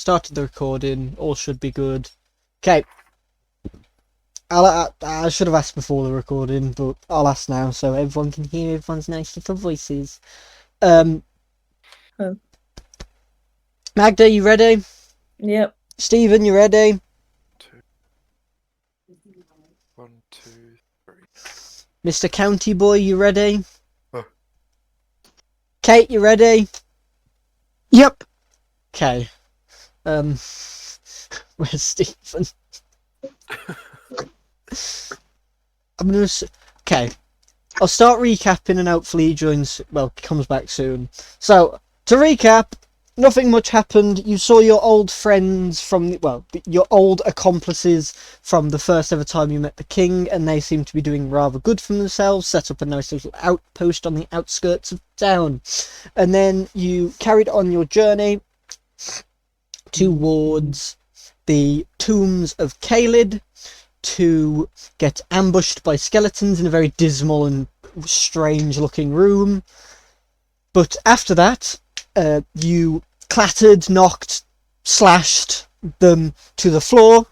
started the recording. All should be good. Okay. I should have asked before the recording, but I'll ask now so everyone can hear everyone's nice little voices. Oh. Magda, you ready? Yep. Stephen, you ready? 1, 2, 3. Mr. County Boy, you ready? Oh. Kate, you ready? Yep. Okay. Where's Stephen? Okay. I'll start recapping and hopefully he joins, comes back soon. So, to recap, nothing much happened. You saw your old friends from, your old accomplices from the first ever time you met the king, and they seem to be doing rather good for themselves, set up a nice little outpost on the outskirts of town. And then you carried on your journey towards the tombs of Kaled to get ambushed by skeletons in a very dismal and strange looking room. But after that, you clattered, knocked, slashed them to the floor,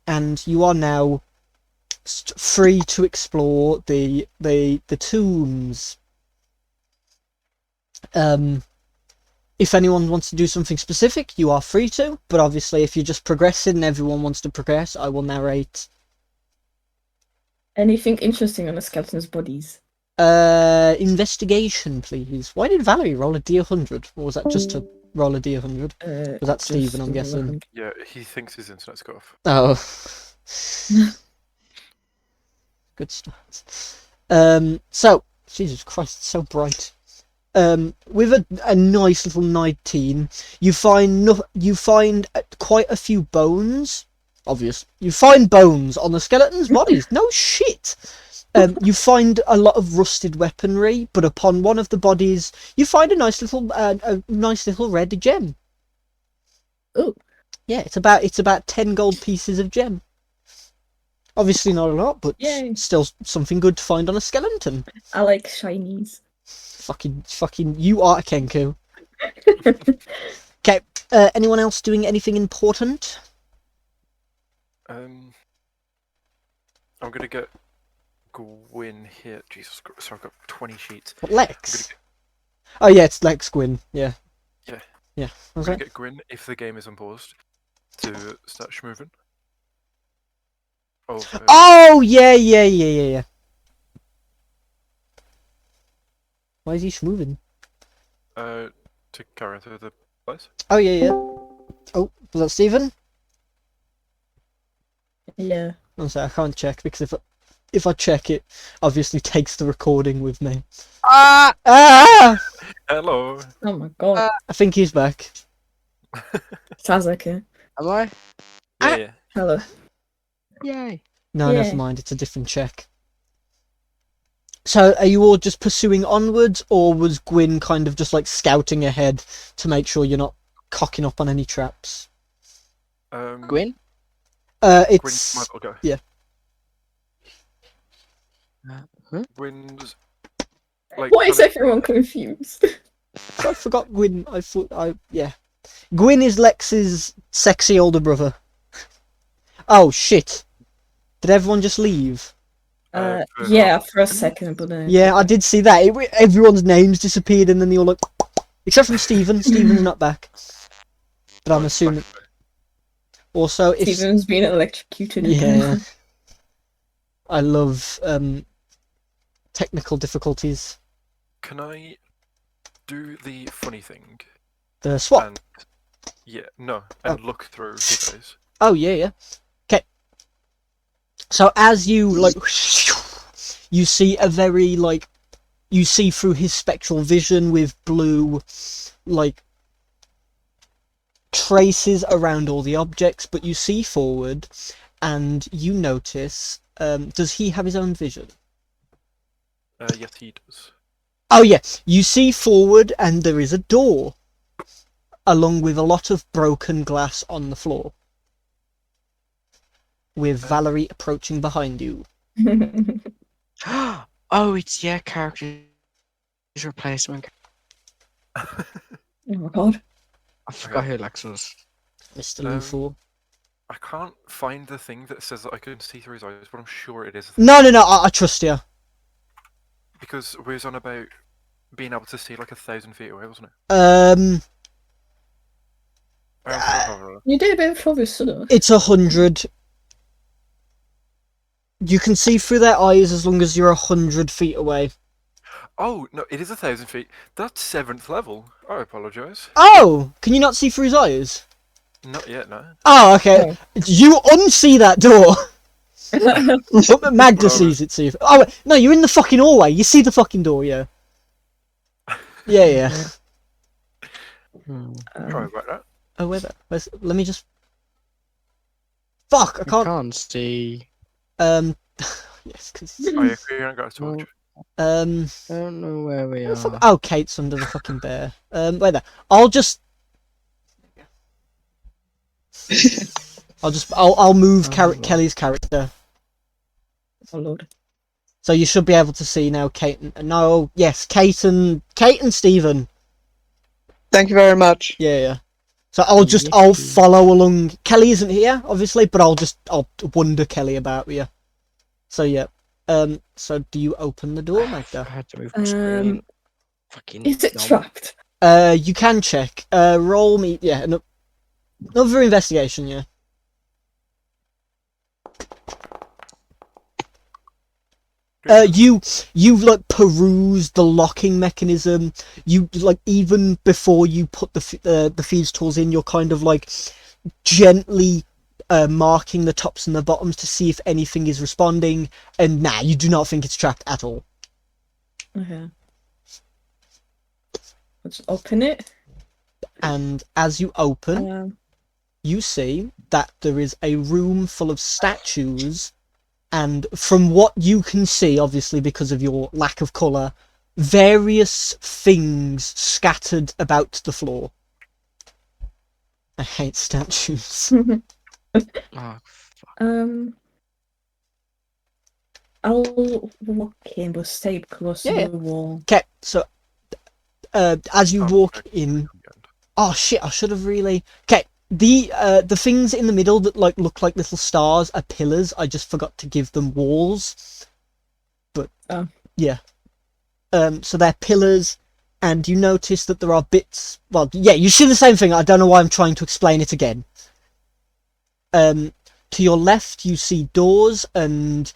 and you are now free to explore the tombs. If anyone wants to do something specific, you are free to, but obviously if you're just progressing and everyone wants to progress, I will narrate. Anything interesting on the skeleton's bodies? Investigation, please. Why did Valerie roll a D100? Or was that just to roll a D100? Was that Stephen, I'm guessing? Yeah, he thinks his internet's got off. Oh. Good start. So, Jesus Christ, it's so bright. With a nice little 19, you find quite a few bones. Obvious. You find bones on the skeleton's bodies. No shit. You find a lot of rusted weaponry, but upon one of the bodies, you find a nice little red gem. Oh. Yeah, it's about 10 gold pieces of gem. Obviously not a lot, but Yay. Still something good to find on a skeleton. I like shinies. Fucking, you are a Kenku. Okay, anyone else doing anything important? I'm gonna get Gwyn here. Jesus Christ, so I've got 20 sheets. What, Lex? Oh yeah, it's Lex Gwyn, yeah. Yeah. Yeah, I'm gonna get Gwyn, if the game is unpaused, to start schmoving. Oh, yeah. Why is he schmoving? To carry on through the place. Oh, yeah. Oh, was that Stephen? Yeah. I'm sorry, I can't check because if I check it, obviously takes the recording with me. Ah! Hello. Oh my god. I think he's back. Sounds like it. Am I? Yeah. Hello. Yay. No, Yeah. never mind, it's a different check. So, are you all just pursuing onwards, or was Gwyn kind of just like scouting ahead to make sure you're not cocking up on any traps? Gwyn? It's... Gwyn, might as well go. Yeah. Gwyn's... Like, Why is kind of- everyone confused? I forgot Gwyn. Yeah. Gwyn is Lex's sexy older brother. Oh, shit. Did everyone just leave? Yeah, for a second, but Yeah, I did see that. Everyone's names disappeared and then they all like... Except from Stephen. Stephen's not back. But I'm assuming... Also, if... Stephen's been electrocuted. Yeah. I love technical difficulties. Can I do the funny thing? The swap. And look through his eyes. Oh, yeah. Okay. So as you, you see a very, you see through his spectral vision with blue, traces around all the objects, but you see forward and you notice, does he have his own vision? Yes, he does. Oh, yeah. You see forward and there is a door, along with a lot of broken glass on the floor, with Valerie approaching behind you. Oh, it's your character's replacement. Oh my god. I forgot who Lex was. Mr. Luthor. I can't find the thing that says that I can see through his eyes, but I'm sure it is. No, I trust you. Because we was on about being able to see like 1,000 feet away, wasn't it? You did a bit of obvious stuff. It's 100. You can see through their eyes as long as you're 100 feet away. Oh no, it is 1,000 feet. That's 7th level. I apologise. Oh, can you not see through his eyes? Not yet, no. Oh, okay. Oh. You unsee that door. Magda sees it, see. Oh, wait, no, you're in the fucking hallway. You see the fucking door, yeah. Yeah. Sorry about that. Oh, where's... Let me just... Fuck, I I can't... can't see. Yes, because... Oh yeah, you haven't got a torch. I don't know where we where the fuck- are. Oh, Kate's under the fucking bear. Wait there. I'll move Oh, Kelly's character. Oh lord. So you should be able to see now Kate and... Kate and Stephen. Thank you very much. Yeah. So I'll follow along. Kelly isn't here, obviously, but I'll wonder Kelly about you. So yeah. So do you open the door, I Magda? had to move my screen. Fucking Is it knob. trapped? You can check. Roll me. Yeah. Another investigation. Yeah. You like peruse the locking mechanism. You like even before you put the fuse tools in, you're kind of like gently marking the tops and the bottoms to see if anything is responding. And nah, you do not think it's trapped at all. Okay. Let's open it. And as you open, you see that there is a room full of statues. And from what you can see, obviously because of your lack of colour, various things scattered about the floor. I hate statues. Oh, fuck. I'll walk in, but stay close Yeah. to the wall. Okay, so as you walk in... Oh shit, I should have really... Okay, the things in the middle that like look like little stars are pillars. I just forgot to give them walls. But yeah. So they're pillars, and you notice that there are bits... Well, yeah, you see the same thing. I don't know why I'm trying to explain it again. To your left, you see doors, and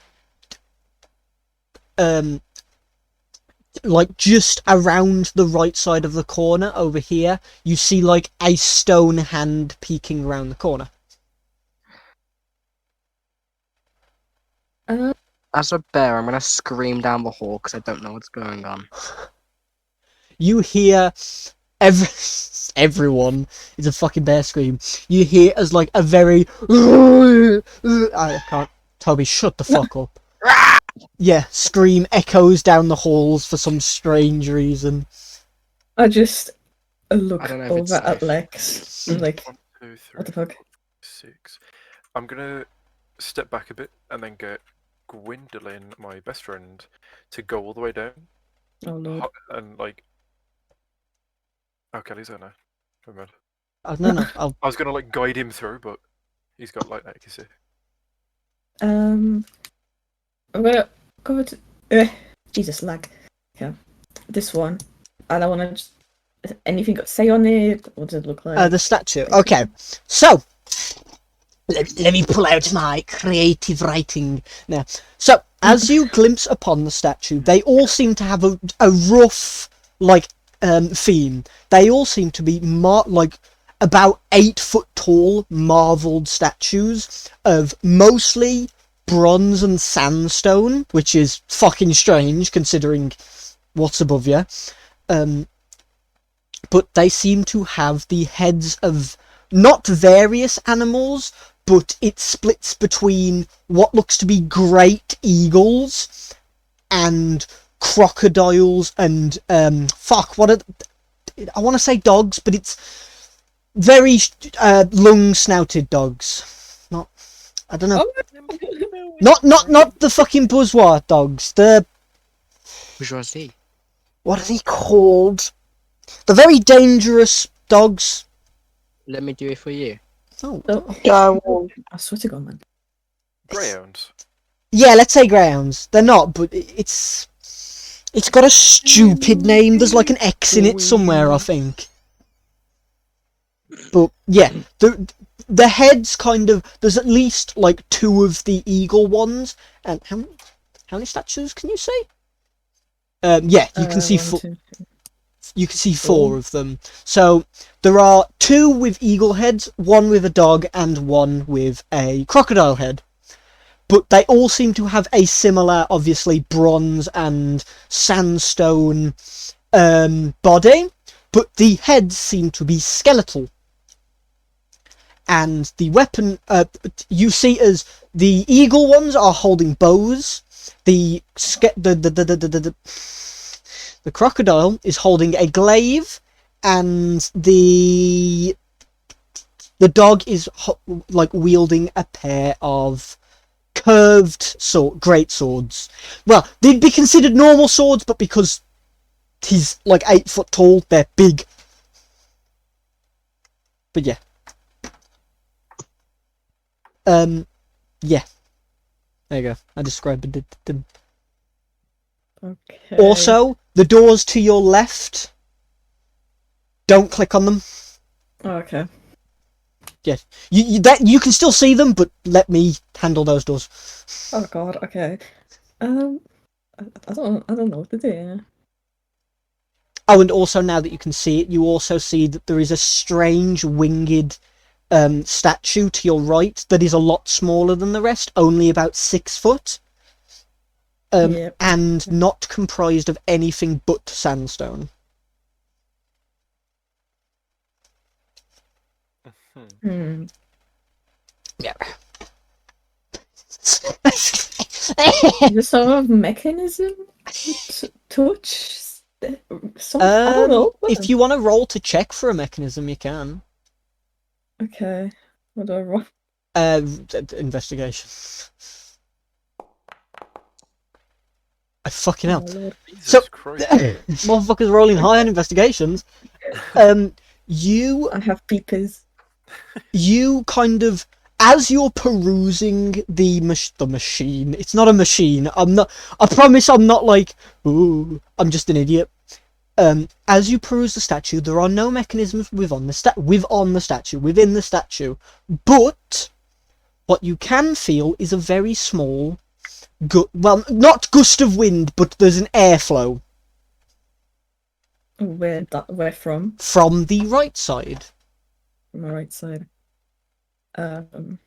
like just around the right side of the corner over here, you see like a stone hand peeking around the corner. As a bear, I'm gonna scream down the hall because I don't know what's going on. You hear everyone is a fucking bear scream. You hear as like a very I can't. Toby, shut the fuck up. Yeah, scream echoes down the halls for some strange reason. I just look I don't know if it's over at safe. Lex. I'm like, 1, 2, 3, what the fuck? 6. I'm gonna step back a bit and then get Gwendolyn, my best friend, to go all the way down Oh lord. and like. Oh, Kelly's there now. Never mind. No, I was gonna like guide him through, but he's got light now. You can see. I'm gonna go to Jesus lag. Yeah, this one, and I want to just anything got to say on it. What does it look like? the statue. Okay, so let me pull out my creative writing now. So as you glimpse upon the statue, they all seem to have a rough like theme. They all seem to be like about 8 foot tall marbled statues of mostly bronze and sandstone, which is fucking strange considering what's above you. But they seem to have the heads of not various animals, but it splits between what looks to be great eagles and crocodiles and I want to say dogs, but it's very long-snouted dogs. I don't know. Not the fucking bourgeois dogs. The Bourgeoisie. what are they called? The very dangerous dogs. Let me do it for you. Oh, Oh, I won't. I swear to God, man. Greyhounds. yeah, let's say greyhounds. They're not, but it's got a stupid name. There's like an X in it somewhere, I think. But yeah, the heads kind of. There's at least like 2 of the eagle ones, and how many statues can you see? Yeah, you can see 1, 2, you can see 4. 4 of them. So there are 2 with eagle heads, 1 with a dog, and 1 with a crocodile head. But they all seem to have a similar, obviously, bronze and sandstone body, but the heads seem to be skeletal. And the weapon you see as the eagle ones are holding bows. The crocodile is holding a glaive, and the dog is like wielding a pair of curved great swords. Well, they'd be considered normal swords, but because he's like 8 foot tall, they're big. But yeah. Yeah. There you go. I described them. Okay. Also, the doors to your left, don't click on them. Oh, okay. Yes. You can still see them, but let me handle those doors. Oh God. Okay. I don't know what to do. Yeah. Oh, and also now that you can see it, you also see that there is a strange winged statue to your right that is a lot smaller than the rest, only about 6 foot, Yep. and not comprised of anything but sandstone. Hmm. Yeah. Is there sort of mechanism to touch? I don't know. If you want to roll to check for a mechanism, you can. Okay. What do I roll? Investigation. I fucking Oh, hell. Lord. Jesus So, Christ. motherfuckers rolling high on investigations. You I have peepers. kind of, as you're perusing the machine. It's not a machine. I promise I'm not like, ooh, I'm just an idiot. As you peruse the statue, there are no mechanisms within the statue, but what you can feel is a very small, well, not gust of wind, but there's an airflow Where from? from the right side. From my right side. Okay.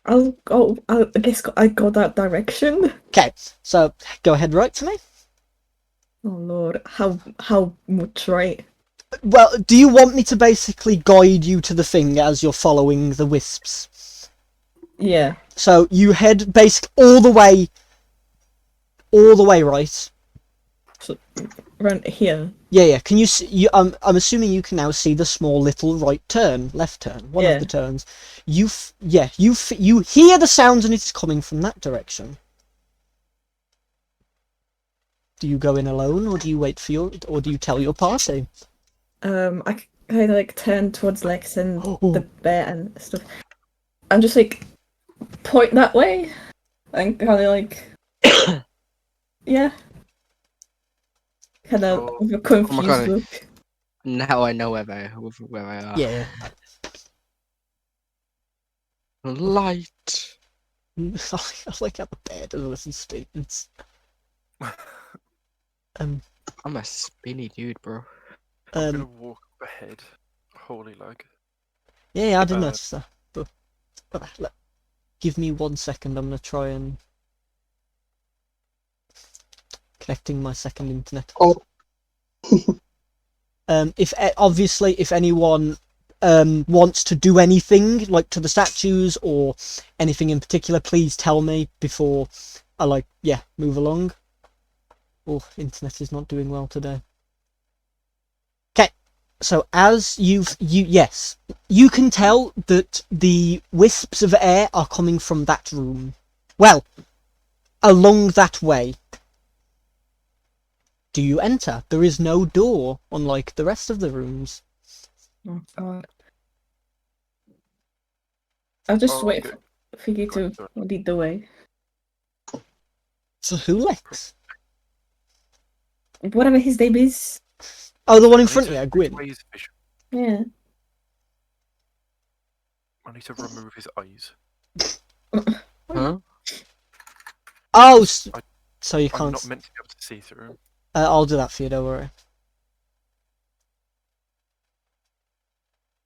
I'll go. I guess I go that direction. Okay, so go ahead, right to me. Oh Lord, how much right? Well, do you want me to basically guide you to the thing as you're following the wisps? Yeah. So you head basically all the way right. So, around here. Yeah. Can you see? I'm assuming you can now see the small little left turn, one Yeah. of the turns. You hear the sounds and it's coming from that direction. Do you go in alone, or do you wait for or do you tell your party? I kind of like turn towards Lex and the bear and stuff. I'm just like point that way and kind of like yeah, kind of with a confused God. look. Now I know where I are. Yeah. Light. I like how the bear does listen statements. I'm a spinny dude, bro. I'm gonna walk up ahead. Holy lag. Yeah, I did notice that. But give me 1 second. I'm gonna try and connecting my second internet. Oh. If anyone wants to do anything like to the statues or anything in particular, please tell me before I move along. Oh, internet is not doing well today. Okay, so as you can tell that the wisps of air are coming from that room. Well, along that way. Do you enter? There is no door, unlike the rest of the rooms. Oh god. I'll just Oh, wait okay. for you to Sorry. lead the way. So who, Lex? Whatever his name is. Oh, the one in I need front of to you, take Gwyn. away his vision. Yeah. I need to remove his eyes. Huh? Oh, I- so you I'm can't... not meant to be able to see through him. I'll do that for you, don't worry.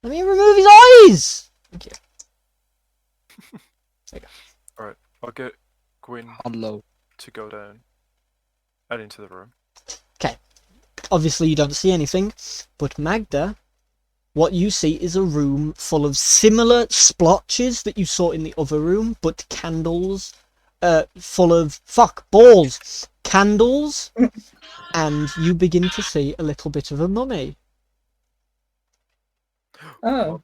Let me remove his eyes! Thank you. Alright, I'll get Gwyn Hello. to go down and into the room. Obviously you don't see anything, but Magda, what you see is a room full of similar splotches that you saw in the other room, but candles, full of, balls, candles, and you begin to see a little bit of a mummy. Oh.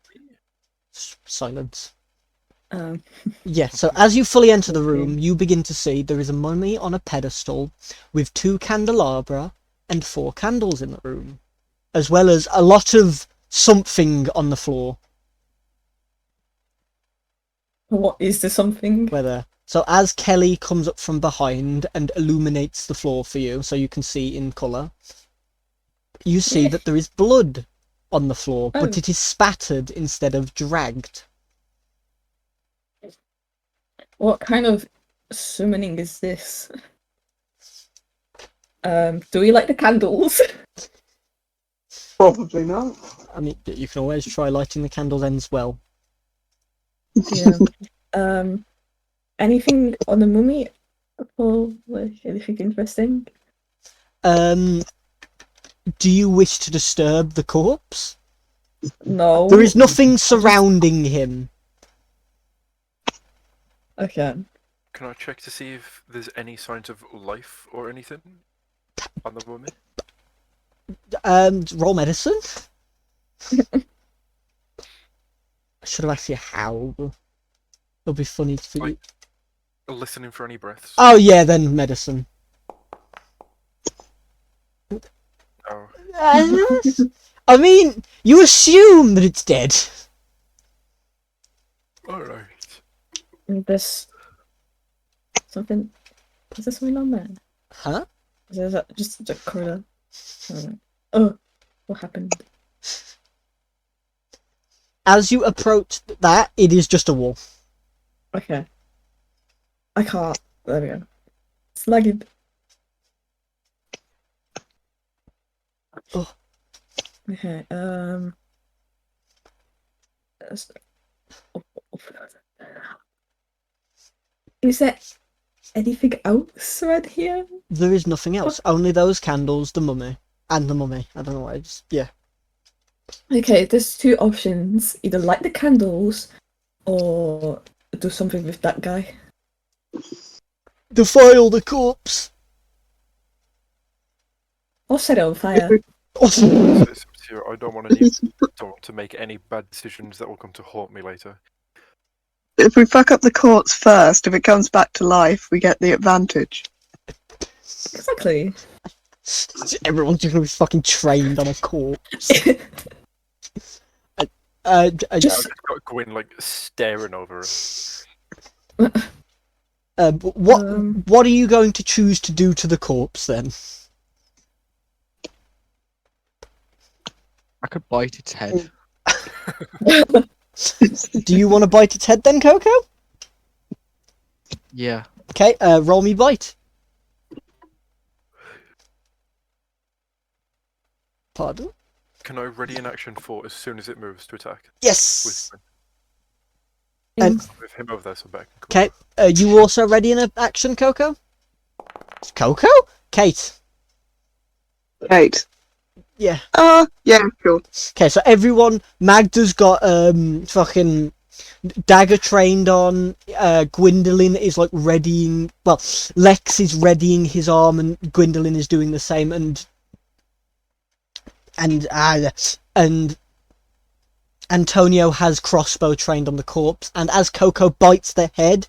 Silence. Um. Yeah, so as you fully enter the room, you begin to see there is a mummy on a pedestal with 2 candelabra and 4 candles in the room, as well as a lot of something on the floor. What is the something? So as Kelly comes up from behind and illuminates the floor for you, so you can see in colour, you see that there is blood on the floor, but Oh. it is spattered instead of dragged. What kind of summoning is this? Do we like the candles? Probably not. I mean, you can always try lighting the candles ends well. Yeah. Anything on the mummy? Or like anything interesting? Do you wish to disturb the corpse? No. There is nothing surrounding him. Okay. Can I check to see if there's any signs of life or anything on the mummy? Roll medicine? I should have asked you how. It'll be funny for you. Listening for any breaths. Oh yeah, then medicine. Oh, I mean, you assume that it's dead. alright. There's something. Is there something on there? Huh? Is that just a corridor? Oh, what happened? As you approach that, it is just a wall. Okay. I can't. There we go. It's lagging. Oh. Okay. Is there anything else around here? There is nothing else. Only those candles, the mummy, and the mummy. I don't know why. Yeah. Okay, there's 2 options. Either light the candles or do something with that guy. Defile the corpse. Or set it on fire. It's up to you. I don't want to make any bad decisions that will come to haunt me later. If we fuck up the courts first, if it comes back to life, we get the advantage. Exactly. Everyone's just gonna be fucking trained on a corpse. I've just got Gwyn like staring over it. What are you going to choose to do to the corpse then? I could bite its head. Do you want to bite its head then, Coco? Yeah. Okay, roll me bite. Pardon? Can I ready an action for as soon as it moves to attack? Yes. With him over there, so back. Okay, you also ready in an action, Coco? Coco? Kate. Kate. Yeah. Yeah, sure. Okay, so everyone, Magda's got fucking dagger trained on. Gwendolyn is like readying. Well, Lex is readying his arm, and Gwendolyn is doing the same. And Antonio has crossbow trained on the corpse. And as Coco bites the head,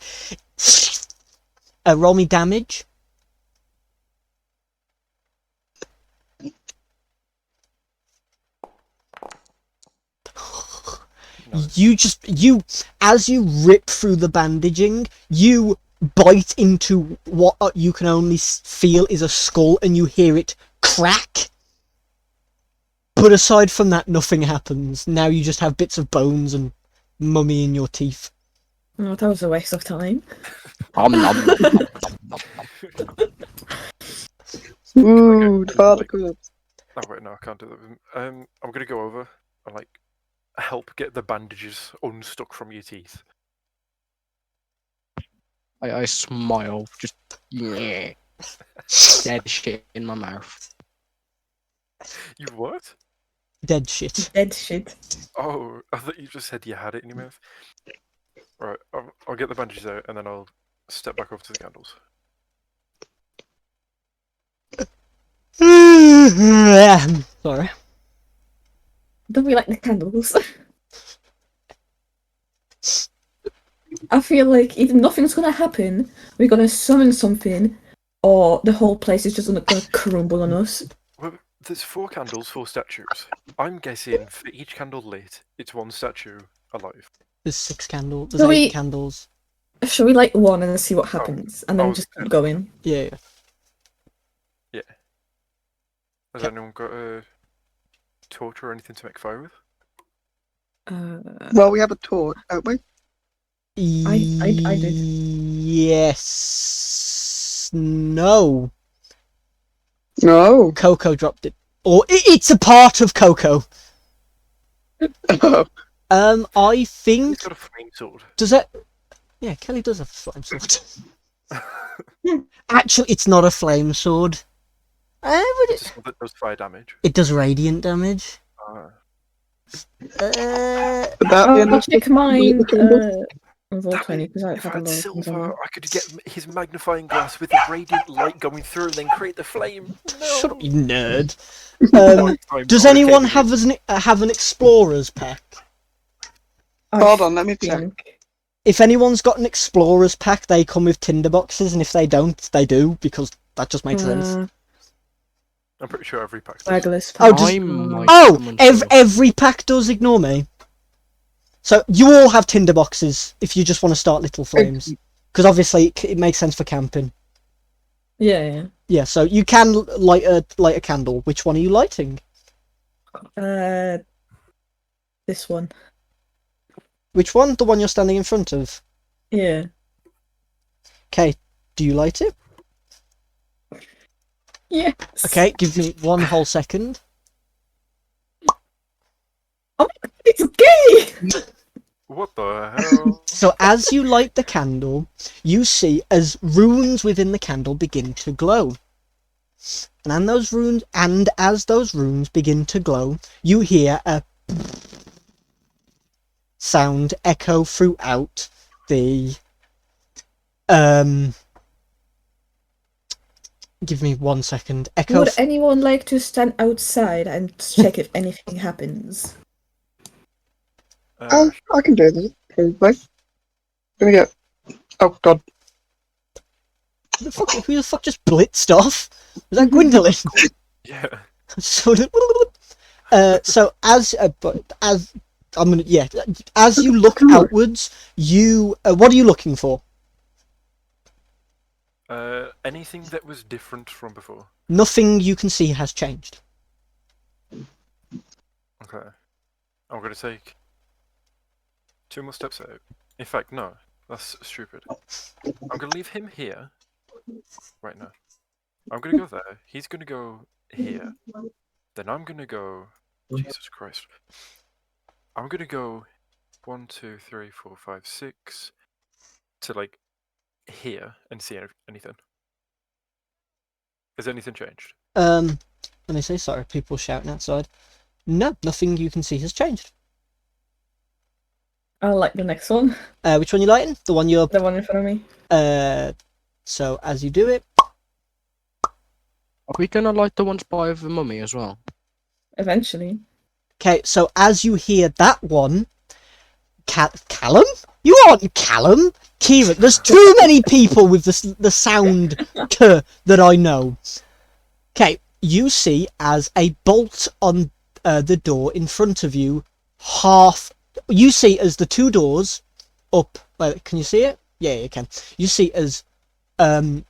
Roll me damage. Nice. You as you rip through the bandaging, you bite into what you can only feel is a skull, and you hear it crack. But aside from that, nothing happens. Now you just have bits of bones and mummy in your teeth. Oh, that was a waste of time. Nom, nom, nom, nom, nom, nom. Ooh, particles. Oh wait, no, I can't do that. I'm gonna go over and like help get the bandages unstuck from your teeth. I smile, just yeah. Dead shit in my mouth. You what? Dead shit. Dead shit. Oh, I thought you just said you had it in your mouth. Right, I'll get the bandages out and then I'll step back over to the candles. Sorry. Don't we like the candles? I feel like either nothing's gonna happen, we're gonna summon something, or the whole place is just gonna crumble on us. Well, there's 4 candles, 4 statues. I'm guessing for each candle lit, it's 1 statue alive. There's 6 candles. There's So 8 we- candles. Shall we light one and see what happens, and then oh, just yeah. keep going? Yeah. Has anyone got a torch or anything to make fire with? Well, we have a torch, don't we? I did. Yes. No. No. Coco dropped it. Or it's a part of Coco. I He's think. got a flame sword. Does that? Yeah, Kelly does have a flame sword. Actually, it's not a flame sword. But It's a sword that does fire damage. it does radiant damage. Ah. Would that be I'll enough? check mine. the candle? On roll Damn 20 it, because I've if I had a had lot of things on silver, it. I could get his magnifying glass with the radiant light going through and then create the flame. No. Shut up, you nerd. I'm Does not anyone okay have an explorer's pack? Hold on, let me check. think. If anyone's got an explorer's pack, they come with tinder boxes, and if they don't, they do, because that just makes sense. I'm pretty sure every pack does. Swaggerless Oh, pack. just- I might Oh, come and see. every pack does. Ignore me. So you all have tinder boxes if you just want to start little flames, because obviously it makes sense for camping. Yeah, Yeah, so you can light a candle. Which one are you lighting? yeah. This one. Which one? The one you're standing in front of. Yeah. Okay, do you light it? Yes. Okay, give me 1 whole second. It's gay! What the hell? So as you light the candle, you see as runes within the candle begin to glow. And as those runes begin to glow, you hear a sound echo throughout the give me 1 second. Echo Would anyone like to stand outside and check if anything happens? Oh, I can do that. Probably. Let me get. Oh God. who the fuck just blitzed off? Was that Gwendolyn? Yeah. So as you look outwards, what are you looking for? Anything that was different from before. Nothing you can see has changed. Okay. I'm gonna take 2 more steps out. In fact, no. That's stupid. I'm gonna leave him here. Right now. I'm gonna go there. He's gonna go here. Then I'm gonna go. Jesus Christ. I'm gonna go 1, 2, 3, 4, 5, 6 to like here and see anything. Has anything changed? Let me say sorry. People shouting outside. No, nothing you can see has changed. I like the next one. Which one you lighting? The one you're. The one in front of me. So as you do it, Are we gonna light the ones by the mummy as well? Eventually. okay. So as you hear that one, Callum, You aren't Callum. Kieran, there's too many people with the sound K that I know. Okay, you see as a bolt on the door in front of you, you see as the two doors up. Wait, can you see it? Yeah, you can. You see as the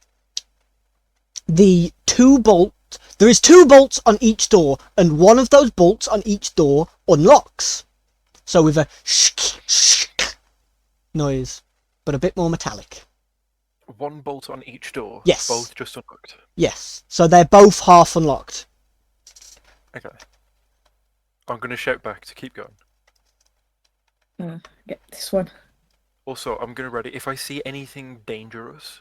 two bolt. There is two bolts on each door, and one of those bolts on each door unlocks. So with a noise, but a bit more metallic. One bolt on each door. Yes. Both just unlocked. Yes. So they're both half unlocked. Okay. I'm gonna shout back to keep going. Get this one. Also, I'm gonna ready. If I see anything dangerous,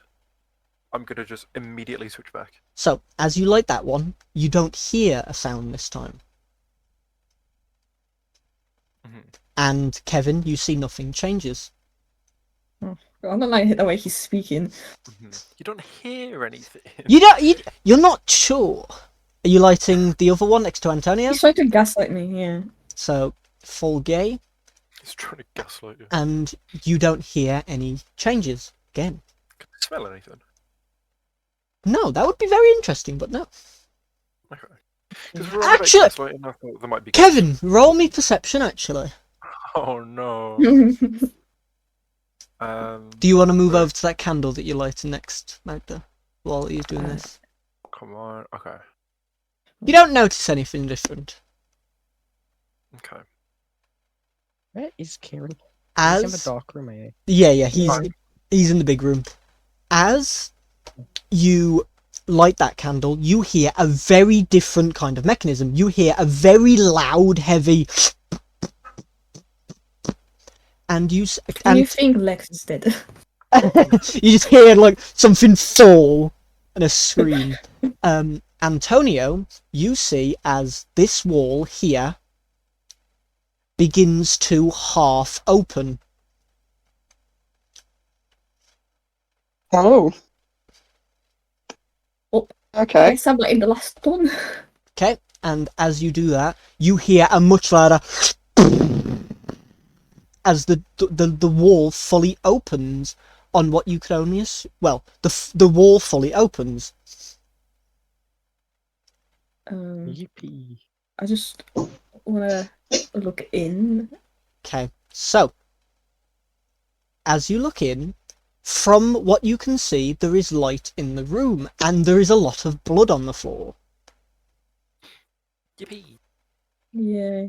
I'm gonna just immediately switch back. So as you light that one, you don't hear a sound this time. And Kevin, you see nothing changes. I don't like the way he's speaking. You don't hear anything. You're not sure. Are you lighting the other one next to Antonio? He's trying to gaslight me, yeah. So full gay, He's trying to gaslight you. and you don't hear any changes again. Can you smell anything? No, that would be very interesting, but no. Okay. Because we're Actually- gaslighting, I thought there might be. Kevin, roll me perception. Actually, Oh no. do you want to move Right. over to that candle that you're lighting next, Magda, while he's doing this? Come on. Okay. You don't notice anything different. Okay. Where is Kieran? He's in the As dark room, eh? yeah, Fine. he's in the big room. As you light that candle, you hear a very different kind of mechanism. You hear a very loud, heavy, and you think Lex is dead? you just hear like something fall and a scream. Antonio, you see as this wall here begins to half open. Oh. Oh. Okay. I sound like in the last one. Okay, and as you do that, you hear a much louder as the wall fully opens on what you could only the wall fully opens. Yippee. I just wanna look in. Okay, so as you look in, from what you can see, there is light in the room, and there is a lot of blood on the floor. Yippee. Yeah.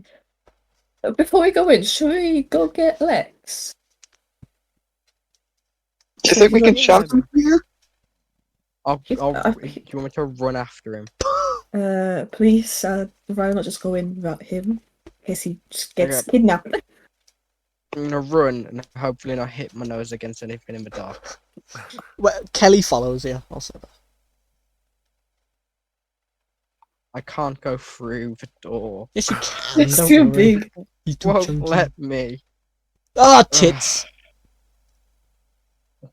Before we go in, should we go get Lex? Do you think we can shove him here? Do you If- want me to run after him? Please, rather not just go in without him, in case he just gets Okay. kidnapped. I'm gonna run and hopefully not hit my nose against anything in the dark. Well, Kelly follows you also. I can't go through the door. Yes, you can. It's don't too worry. big. You're too Won't chunky. let me. Ah, tits.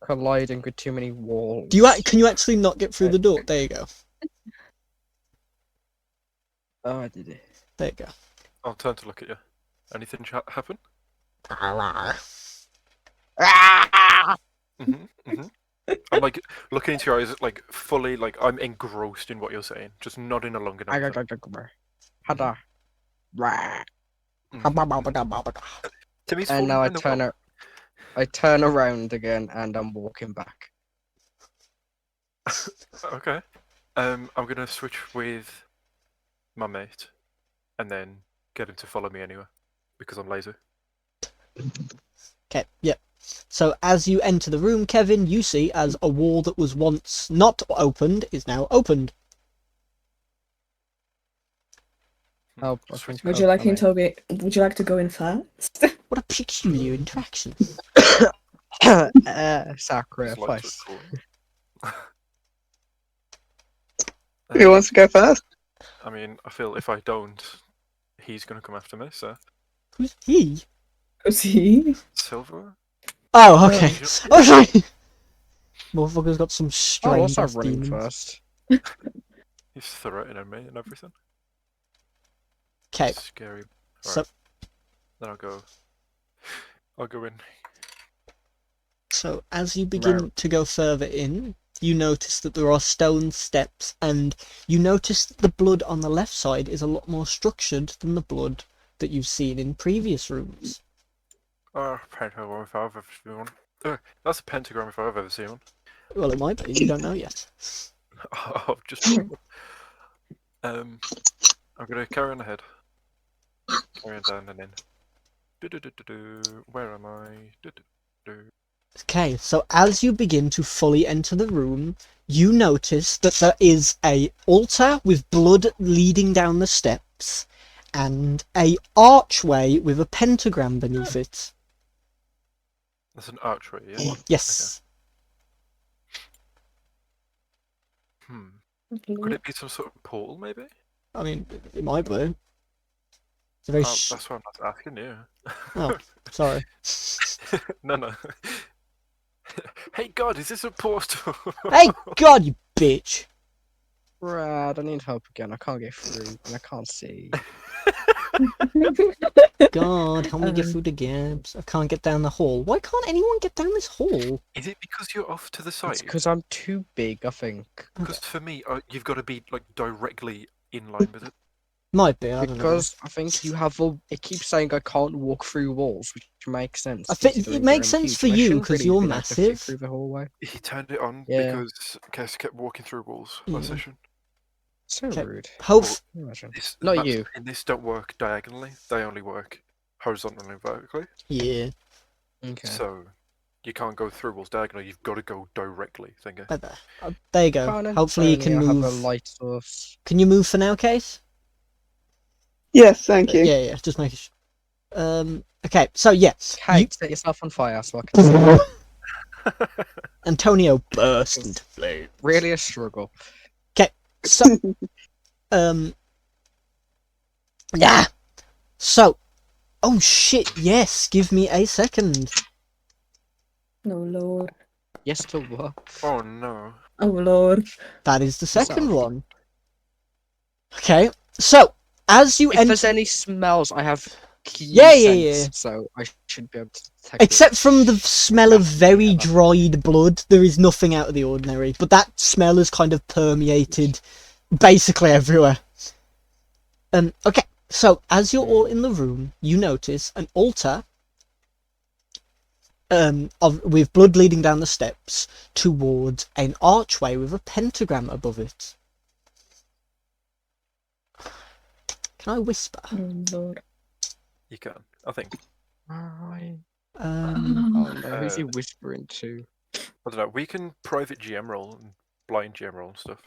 Colliding with too many walls. Can you actually not get through the door? There you go. Oh, I did it. There you go. I'll turn to look at you. Anything happen? I'm like looking into your eyes, like fully, like I'm engrossed in what you're saying, just nodding along and everything. Hada. Rah. Timmy's And now falling behind the wall. I turn around again and I'm walking back. Okay. I'm gonna switch with my mate, and then get him to follow me anyway, because I'm lazy. Okay, yep. So as you enter the room, Kevin, you see as a wall that was once not opened is now opened. Oh, Switch Would go. you like Amazing. Would you like to go in first? What a peculiar interaction. Sacrifice. Who wants to go first? I mean, I feel if I don't, he's gonna come after me. So Who's he? See? Silver. Oh, okay. You Oh, sorry. Motherfucker's got some Oh, strange also ass running demons. first. He's threatening me and everything. Okay, Scary. so Then I'll go in. So as you begin to go further in, you notice that there are stone steps, and you notice that the blood on the left side is a lot more structured than the blood that you've seen in previous rooms. Pentagram if I've ever seen one. That's a pentagram if I've ever seen one. Well, it might be. You don't know yet. Oh, just I'm gonna carry on ahead. Carry on down and in. Where am I? Okay, so as you begin to fully enter the room, you notice that there is a altar with blood leading down the steps, and a archway with a pentagram beneath it. That's an archway, yeah? Yes. Could it be some sort of portal, maybe? I mean, it might be. It's a very That's why I'm not asking you. Oh, sorry. No. Hey God, is this a portal? Hey, God, you bitch! Brad, I need help again. I can't get through and I can't see. God, help me get through the gaps. I can't get down the hall. Why can't anyone get down this hall? Is it because you're off to the side? It's because I'm too big, I think. Because for me, you've got to be like directly in line with it. Might be, I don't know. Because I think you have all. It keeps saying I can't walk through walls, which makes sense. I think considering it makes you're sense huge, for and I you, shouldn't 'cause really you're be able to fit massive. through the hallway. He turned it on Yeah. because Kes kept walking through walls Yeah. last session. So Okay. rude. Hope. Well, Imagine. Not Not you. In this don't work diagonally. They only work horizontally and vertically. Yeah. Okay. So you can't go through walls diagonally. You've got to go directly. Thinking. There you go. Can't Hopefully you can Antonio move. have a light source. Can you move for now, Case? Yes, thank you. Yeah, just making sure. Okay, so yeah. Kate, set yourself on fire so I can see. Antonio burst into flame. Really a struggle. So, yeah. So, oh shit, yes, give me a second. No, Lord. Yes to what? Oh no. Oh, Lord. That is the second So- one. Okay, so as you If enter, there's any smells, I have keen Yeah, sense, so I should be able to detect except from the smell of Nothing very ever. dried blood, there is nothing out of the ordinary. But that smell has kind of permeated basically everywhere. Okay, so as you're all in the room, you notice an altar with blood leading down the steps towards an archway with a pentagram above it. Can I whisper? Oh, Lord. You can. I think. Alright. Um, Oh no, who's he Uh, whispering to? I don't know. We can private GM roll and blind GM roll and stuff.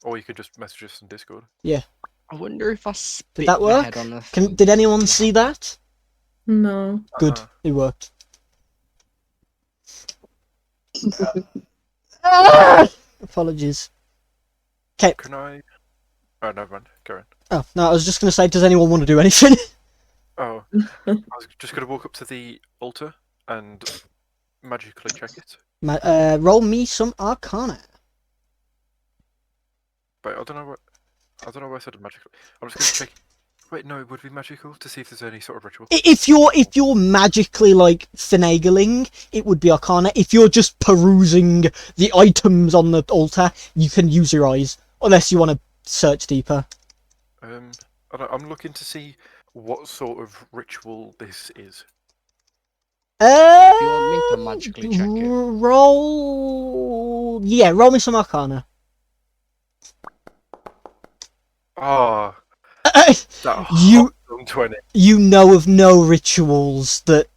Or you could just message us in Discord. I wonder if I spit that the work? head on the did anyone see that? No. Good, Uh-huh. it worked. Ah! Apologies. Okay. Can I? Oh, never mind. Go on. Oh no, I was just gonna say, does anyone want to do anything? Oh, I was just gonna walk up to the altar and magically check it. Roll me some Arcana. But I don't know why I said magically. I'm just gonna check. Wait, no, it would be magical to see if there's any sort of ritual. If you're magically like finagling, it would be Arcana. If you're just perusing the items on the altar, you can use your eyes, unless you want to search deeper. I'm looking to see what sort of ritual this is. If you want me to magically check it. Roll me some Arcana. Ah, that You- hot 20. You know of no rituals that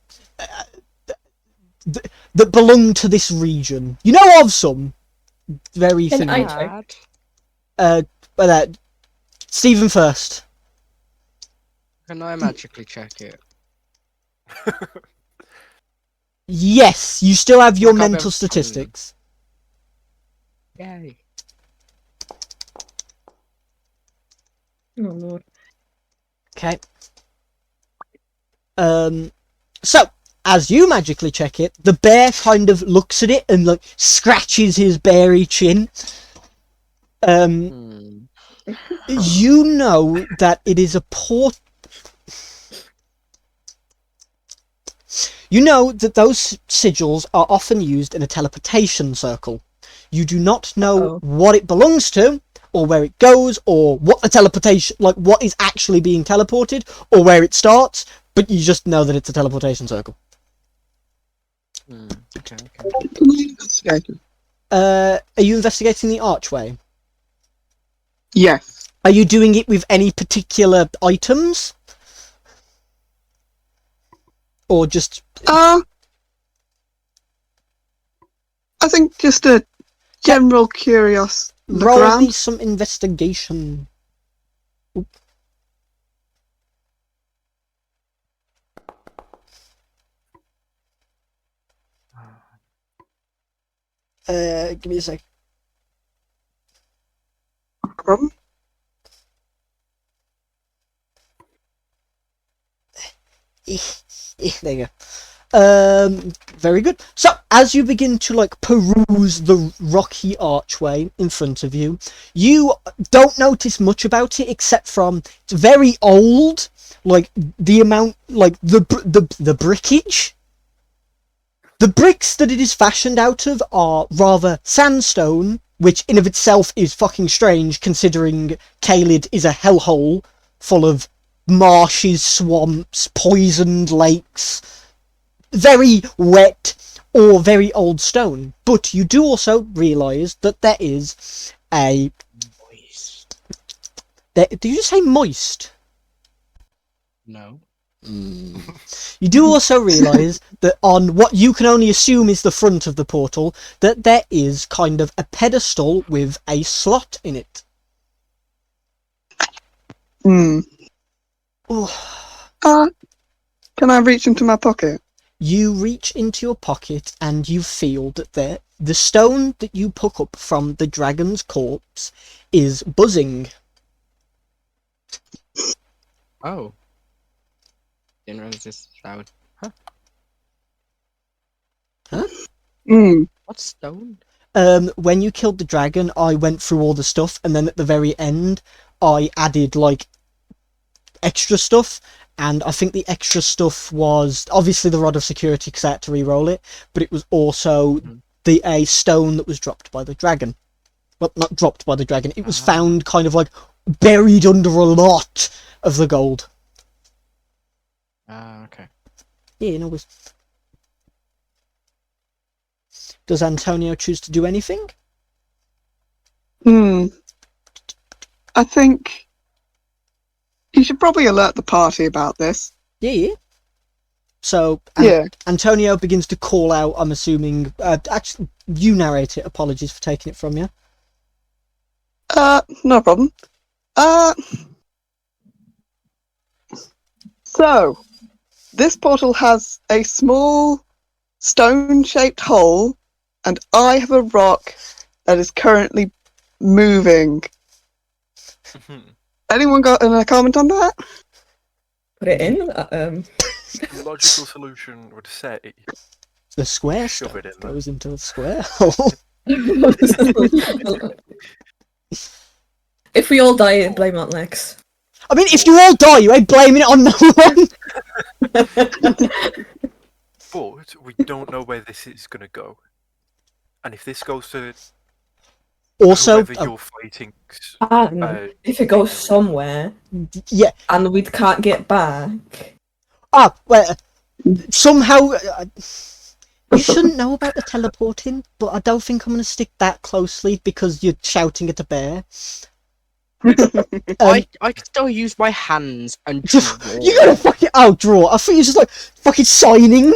that belong to this region. You know of some very Can thing. I check? But Stephen first. Can I magically check it? Yes, you still have your Like I'll be able mental to find them. statistics. Yay. Oh, Lord. Okay. So as you magically check it, the bear kind of looks at it and like scratches his berry chin. You know that it is a You know that those sigils are often used in a teleportation circle. You do not know what it belongs to, or where it goes, or what the teleportation, like what is actually being teleported, or where it starts, but you just know that it's a teleportation circle. Okay. Are you investigating the archway? Yes. Are you doing it with any particular items? Or just... I think just a general curious look roll around. me some investigation. Oop. Give me a sec. No problem. There you go. Very good. So, as you begin to like peruse the rocky archway in front of you, you don't notice much about it except from it's very old. Like the amount, like the brickage. The bricks that it is fashioned out of are rather sandstone, which in of itself is fucking strange considering Caelid is a hellhole full of marshes, swamps, poisoned lakes, very wet or very old stone. But you do also realise that there is a... Moist. Did you just say moist? No. You do also realise that on what you can only assume is the front of the portal, that there is kind of a pedestal with a slot in it. Hmm. Oh. Can I reach into my pocket? You reach into your pocket and you feel that the stone that you pick up from the dragon's corpse is buzzing. Oh. Didn't realize this loud. Huh? Hmm. What's stone? When you killed the dragon, I went through all the stuff, and then at the very end, I added like extra stuff, and I think the extra stuff was obviously the rod of security because I had to re-roll it, but it was also a stone that was dropped by the dragon. Well, not dropped by the dragon. It was found kind of like buried under a lot of the gold. Okay. Yeah, no worries. Does Antonio choose to do anything? Hmm. I think you should probably alert the party about this. Yeah. So, Yeah. Antonio begins to call out, I'm assuming... actually, you narrate it. Apologies for taking it from you. No problem. So, this portal has a small stone-shaped hole, and I have a rock that is currently moving. Anyone got a comment on that? Put it in. Logical solution would say The square shove stone it in there. goes into the square hole. If we all die, blame on Lex. I mean, if you all die, you ain't blaming it on no one. But we don't know where this is going to go. And if this goes to Also, whoever you're fighting... And if it goes somewhere yeah. and we can't get back... Well, somehow... you shouldn't know about the teleporting, but I don't think I'm going to stick that closely because you're shouting at a bear. I can still use my hands and draw. You gotta fucking draw. I thought you were just like fucking signing.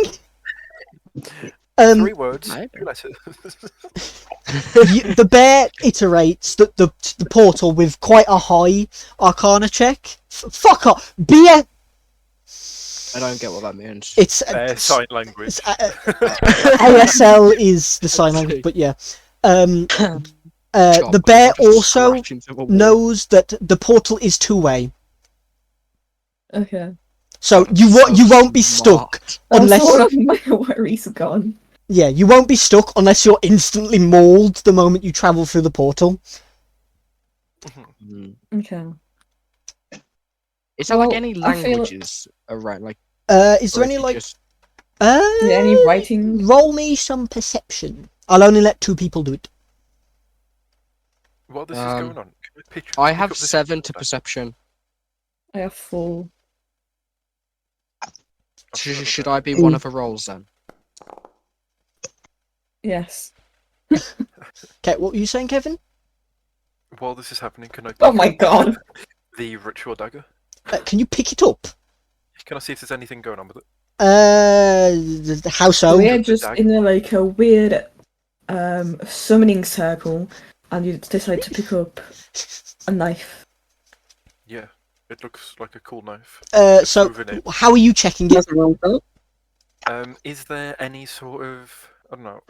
3 words, I- 2 letters. The bear iterates the portal with quite a high Arcana check. Fuck off, beer. I don't get what that means. It's Sign language. ASL is the sign language, but yeah. The bear also knows that the portal is 2-way, Okay. so you won't be stuck unless. All of my worries are gone. Yeah, you won't be stuck unless you're instantly mauled the moment you travel through the portal. Okay. Is there Well, like any I feel- languages around? Like, Is or there any it like? just- Any writing? Roll me some perception. I'll only let 2 people do it. While this is going on, can I pick have up this 7 to folder? perception. I have 4. I've forgotten Should about I be one of the rolls then? Yes. Okay, what were you saying, Kevin? it. While this is happening, can I? Oh pick my up god. The ritual dagger. Can you pick it up? Can I see if there's anything going on with it? How so? We're the just dag- in a weird summoning circle, and you decide to pick up a knife. Yeah, it looks like a cool knife. So Moving it. how are you checking it? Nothing wrong with that. Is there any sort of, I don't know,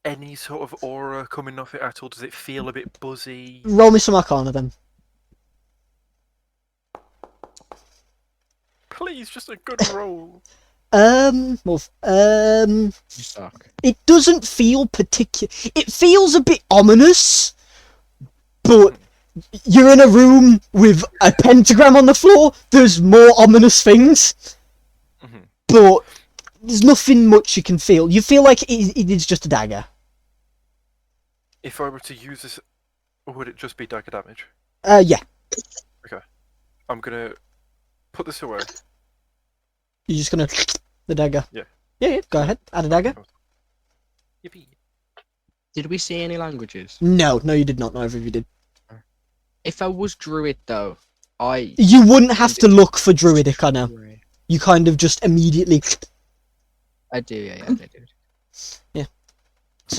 any sort of aura coming off it at all? Does it feel a bit buzzy? Roll me some Arcana then. Please, just a good roll. Well, You suck. it doesn't feel particular. It feels a bit ominous, but you're in a room with a pentagram on the floor. There's more ominous things, Mhm. but there's nothing much you can feel. You feel like it is just a dagger. If I were to use this, would it just be dagger damage? Yeah. I'm gonna put this away. You're just gonna the dagger. Yeah. Yeah. Go ahead. Add a dagger. Yippee. Did we see any languages? No, you did not. Neither of you did. If I was druid though, You wouldn't have to look for druidic. I know. You kind of just immediately. I do, yeah, I do.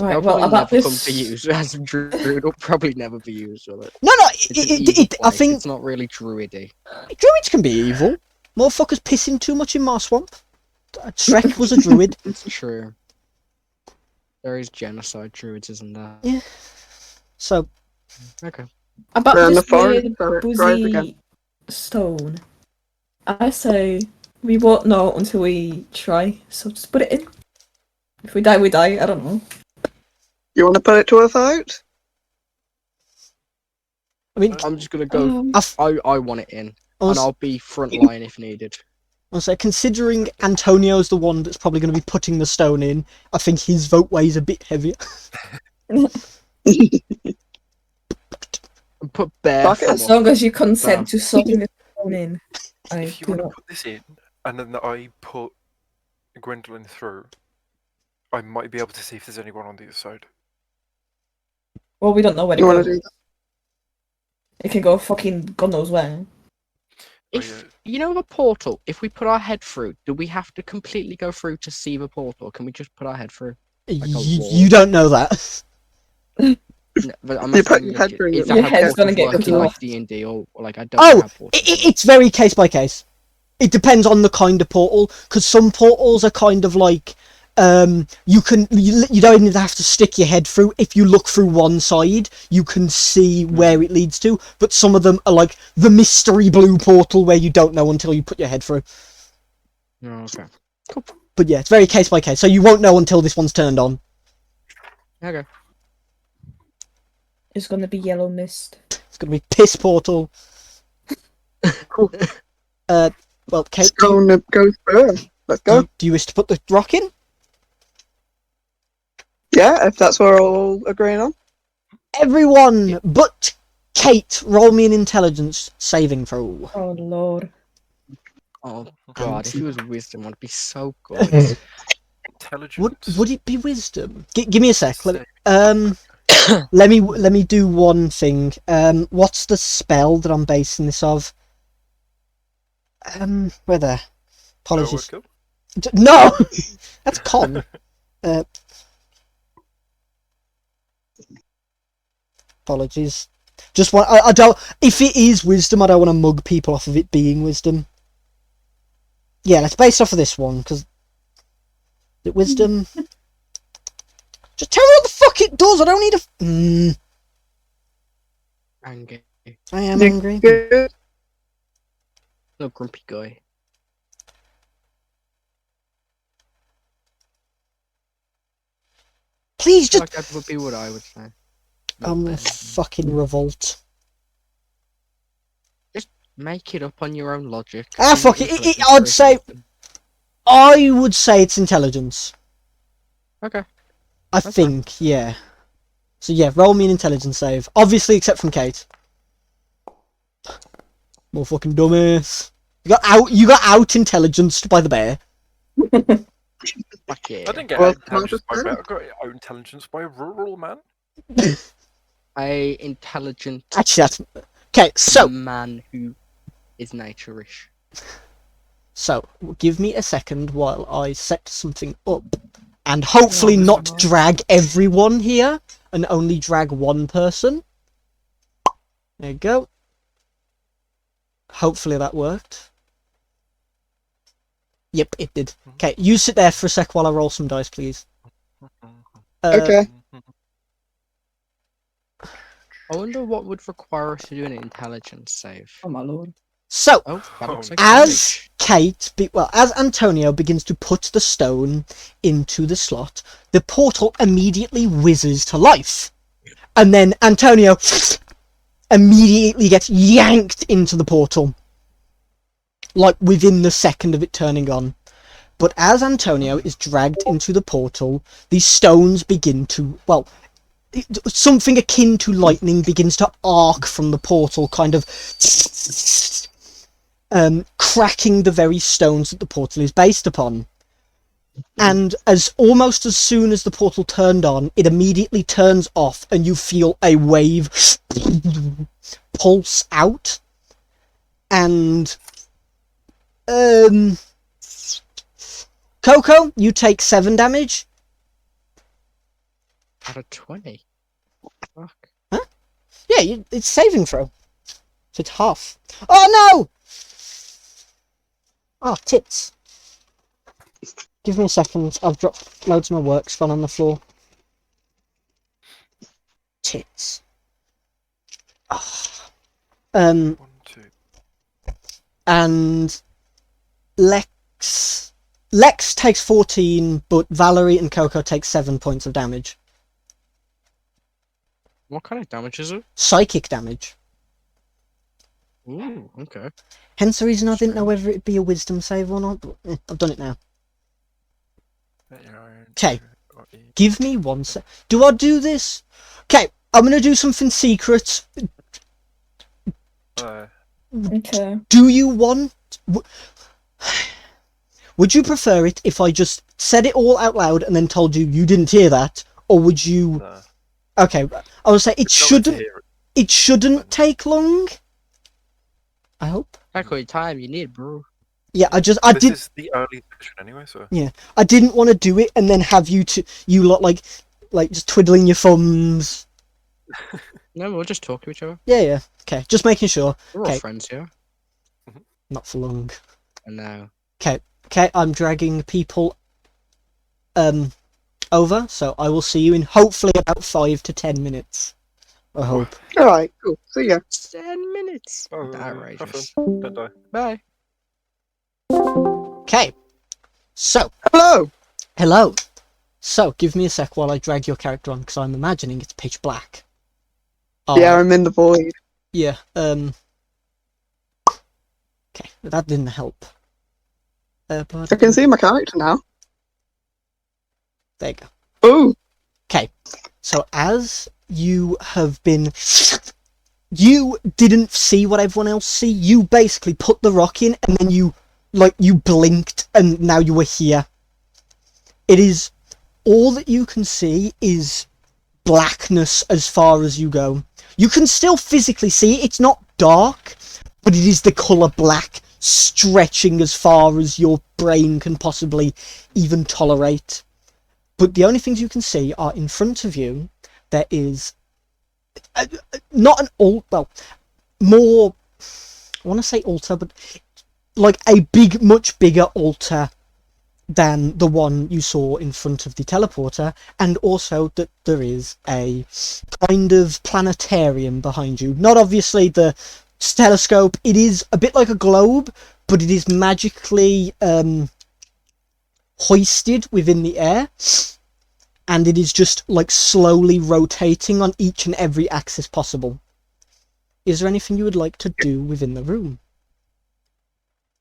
Right, They'll well, probably about never come this... to use as a druid. It'll probably never be used, will it? No. It's an evil I place, think it's not really druidy. druids can be evil. Motherfuckers pissing too much in my swamp. Shrek was a druid. It's true. There is genocide druids, isn't there? Yeah. So Okay. About Around the this forest, weird so it grows again. buzzy stone, I say we won't know until we try, so just put it in. If we die, we die, I don't know. You want to put it to a vote? I mean, I'm just gonna go. I want it in, and also, I'll be front line if needed. considering Antonio's the one that's probably going to be putting the stone in, I think his vote weighs a bit heavier. And put bare. Fuck it. As long as you consent to sorting the stone in. If you want to put this in, and then I put Gwendolyn through, I might be able to see if there's anyone on the other side. Well, we don't know where You it want to goes. do that? It can go fucking God knows where. If you know the portal, if we put our head through, do we have to completely go through to see the portal? Or can we just put our head through? Like a wall. You don't know that. No, but I'm You put saying, your head like, through is it. that Your how head's gonna portals get work in, cut like off. D&D, or like I don't know how portals work. It's very case by case. It depends on the kind of portal, because some portals are kind of like, you don't even have to stick your head through. If you look through one side, you can see where it leads to. But some of them are like the mystery blue portal where you don't know until you put your head through. Oh, okay. But yeah, it's very case by case. So you won't know until this one's turned on. Okay. It's gonna be yellow mist. It's gonna be piss portal. Well, Kate, Stone that goes first. Let's go. do you wish to put the rock in? Yeah, if that's what we're all agreeing on. Everyone but Kate, roll me an intelligence saving throw. Oh lord. Oh god, if it was wisdom, I'd be so good. Intelligence. Would it be wisdom? Give me a sec. Save. Let me do one thing. What's the spell that I'm basing this off? Where there? Apologies. Overkill? No, that's con. Apologies. Just want I don't. If it is wisdom, I don't want to mug people off of it being wisdom. Yeah, let's base off of this one because the wisdom. Just tell me what the fuck it does. I don't need a. Angry. I am angry. Good. No grumpy guy. Please I feel just. like that would be what I would say. I'm a fucking revolt. Make it up on your own logic. Ah, fuck it. I'd say- I would say it's intelligence. Okay. I That's think, yeah. So yeah, roll me an intelligence save. Obviously, except from Kate. More fucking dumbass. You got out intelligenced by the bear. Fuck yeah. I didn't get Well, out intelligence by smartest bear. I got out intelligence by a rural man. A intelligent Actually, that's okay. So man who is nature-ish. give me a second while I set something up, and hopefully this not one. drag everyone here, and only drag one person. There you go. Hopefully that worked. Yep, it did. Okay, you sit there for a sec while I roll some dice, please. Okay. I wonder what would require us to do an intelligence save. Oh my lord. So, Oh, that looks like as damage. as Antonio begins to put the stone into the slot, the portal immediately whizzes to life. And then Antonio immediately gets yanked into the portal. Like within the second of it turning on. But as Antonio is dragged into the portal, these stones begin to, well, something akin to lightning begins to arc from the portal, kind of cracking the very stones that the portal is based upon. And almost as soon as the portal turned on, it immediately turns off, and you feel a wave pulse out. And Coco, you take 7 damage. Out of 20. Fuck. Yeah, it's saving throw. So it's half. Oh no! Oh, tits. Give me a second. I've dropped loads of my work's gone on the floor. Tits. Oh. 1, 2. And Lex takes 14, but Valerie and Coco take 7 points of damage. What kind of damage is it? Psychic damage. Ooh, okay. Hence the reason I didn't know whether it'd be a wisdom save or not, but I've done it now. Okay. Give me 1 sec. Do I do this? Okay, I'm gonna do something secret. Okay. Do you want... Would you prefer it if I just said it all out loud and then told you you didn't hear that? Or would you... No. Okay, I would say it It's not meant to shouldn't... hear it. It shouldn't take long. I hope. That's all the time you need, bro. Yeah, I This is the early version anyway, so. I didn't want to do it and then have you lot like just twiddling your thumbs. No, we'll just talk to each other. Yeah. Okay, just making sure. We're all Okay. friends here. Not for long. I know. Okay, I'm dragging people over, so I will see you in hopefully about 5 to 10 minutes. I hope. Alright, cool. See ya. 10 minutes. Oh, Outrageous. Don't die. Bye. Okay. So, Hello! hello. So, give me a sec while I drag your character on, because I'm imagining it's pitch black. Yeah, I'm in the void. Yeah, okay, that didn't help. I can see my character now. There you go. Ooh! So as you have been... You didn't see what everyone else see. You basically put the rock in and then you blinked and now you were here. It is... All that you can see is blackness as far as you go. You can still physically see it. It's not dark, but it is the colour black stretching as far as your brain can possibly even tolerate. But the only things you can see are in front of you. There is not an altar, well, more, I want to say altar, but like a much bigger altar than the one you saw in front of the teleporter, and also that there is a kind of planetarium behind you. Not obviously the telescope, it is a bit like a globe, but it is magically hoisted within the air, and it is just like slowly rotating on each and every axis possible. Is there anything you would like to do within the room?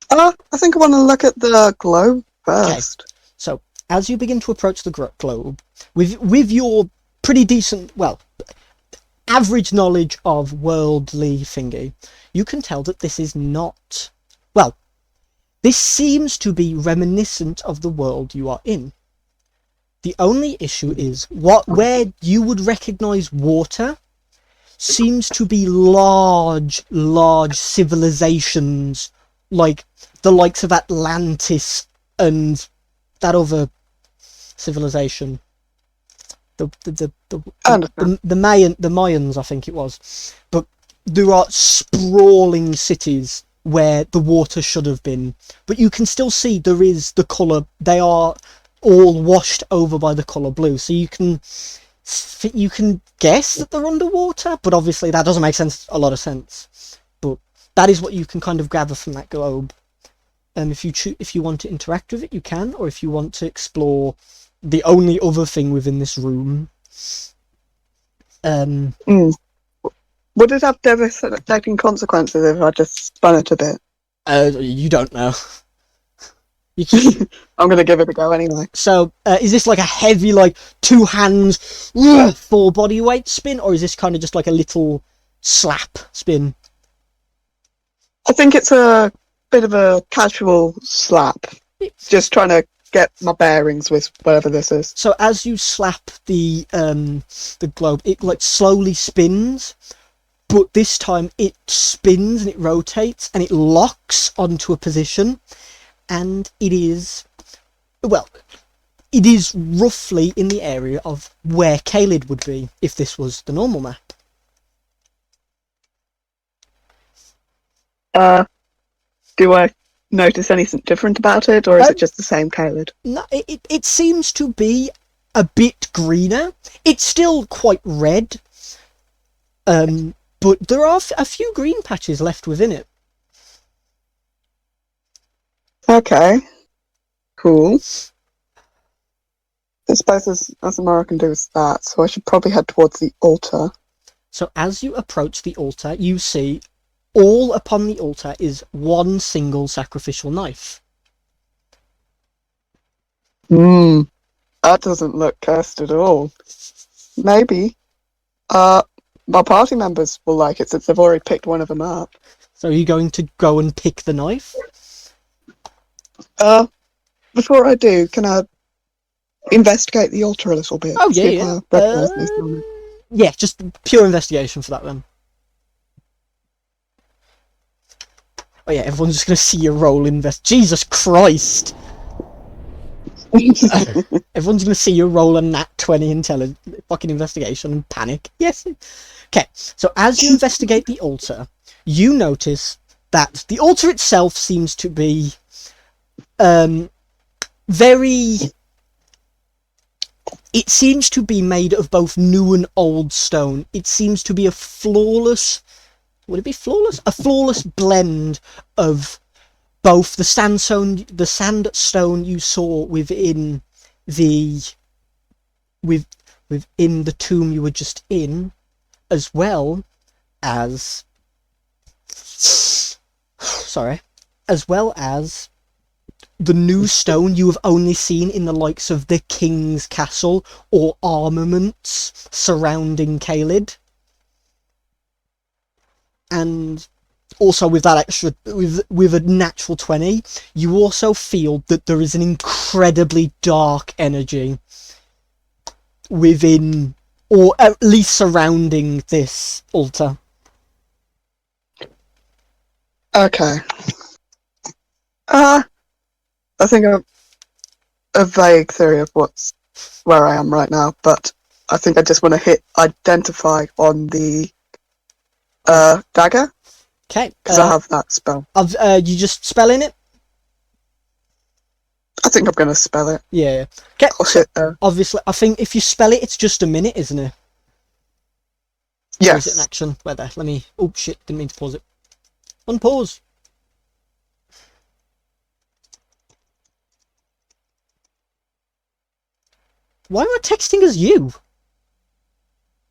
I think I want to look at the globe. first. So, as you begin to approach the globe, with your pretty decent, well, average knowledge of worldly thingy, you can tell that this is not, well, this seems to be reminiscent of the world you are in. The only issue is where you would recognize water seems to be large civilizations, like the likes of Atlantis and that other civilization. The Mayans, I think it was. But there are sprawling cities where the water should have been, but you can still see there is the colour. They are all washed over by the colour blue, so you can guess that they're underwater, but obviously that doesn't make a lot of sense. But that is what you can kind of gather from that globe. If you want to interact with it, you can, or if you want to explore the only other thing within this room. Would it have devastating consequences if I just spun it a bit? You don't know. I'm going to give it a go anyway. So, is this like a heavy, like, 2 hands, full body weight spin, or is this kind of just like a little slap spin? I think it's a bit of a casual slap. Just trying to get my bearings with whatever this is. So as you slap the globe, it like slowly spins, but this time it spins and it rotates and it locks onto a position, and it is roughly in the area of where Caelid would be if this was the normal map. Do I notice anything different about it, or is it just the same Caelid? No, it seems to be a bit greener. It's still quite red, but there are a few green patches left within it. Okay, cool. I suppose there's more I can do with that, so I should probably head towards the altar. So as you approach the altar, you see all upon the altar is one single sacrificial knife. That doesn't look cursed at all. Maybe my party members will like it since they've already picked one of them up. So are you going to go and pick the knife? Before I do, can I investigate the altar a little bit? Oh, See if yeah. I recognise anything on it? Yeah, just pure investigation for that then. Oh yeah, everyone's just going to see you roll Jesus Christ! Everyone's going to see you roll a nat 20 fucking investigation and panic. Yes. Okay, so as you investigate the altar, you notice that the altar itself seems to be very... It seems to be made of both new and old stone. It seems to be a flawless... Would it be flawless? A flawless blend of both the sandstone you saw within the tomb you were just in, as well as the new stone you have only seen in the likes of the King's Castle or armaments surrounding Caelid. And also with that extra, with a natural 20, you also feel that there is an incredibly dark energy within, or at least surrounding this altar. Okay. I think I've a vague theory of where I am right now, but I think I just want to hit identify on the dagger. Okay. Because I have that spell. You just spelling it? I think I'm going to spell it. Yeah. Okay. So, obviously, I think if you spell it, it's just a minute, isn't it? Yes. Or is it an action? Where there? Let me... Oh, shit. Didn't mean to pause it. Unpause. Why am I texting as you?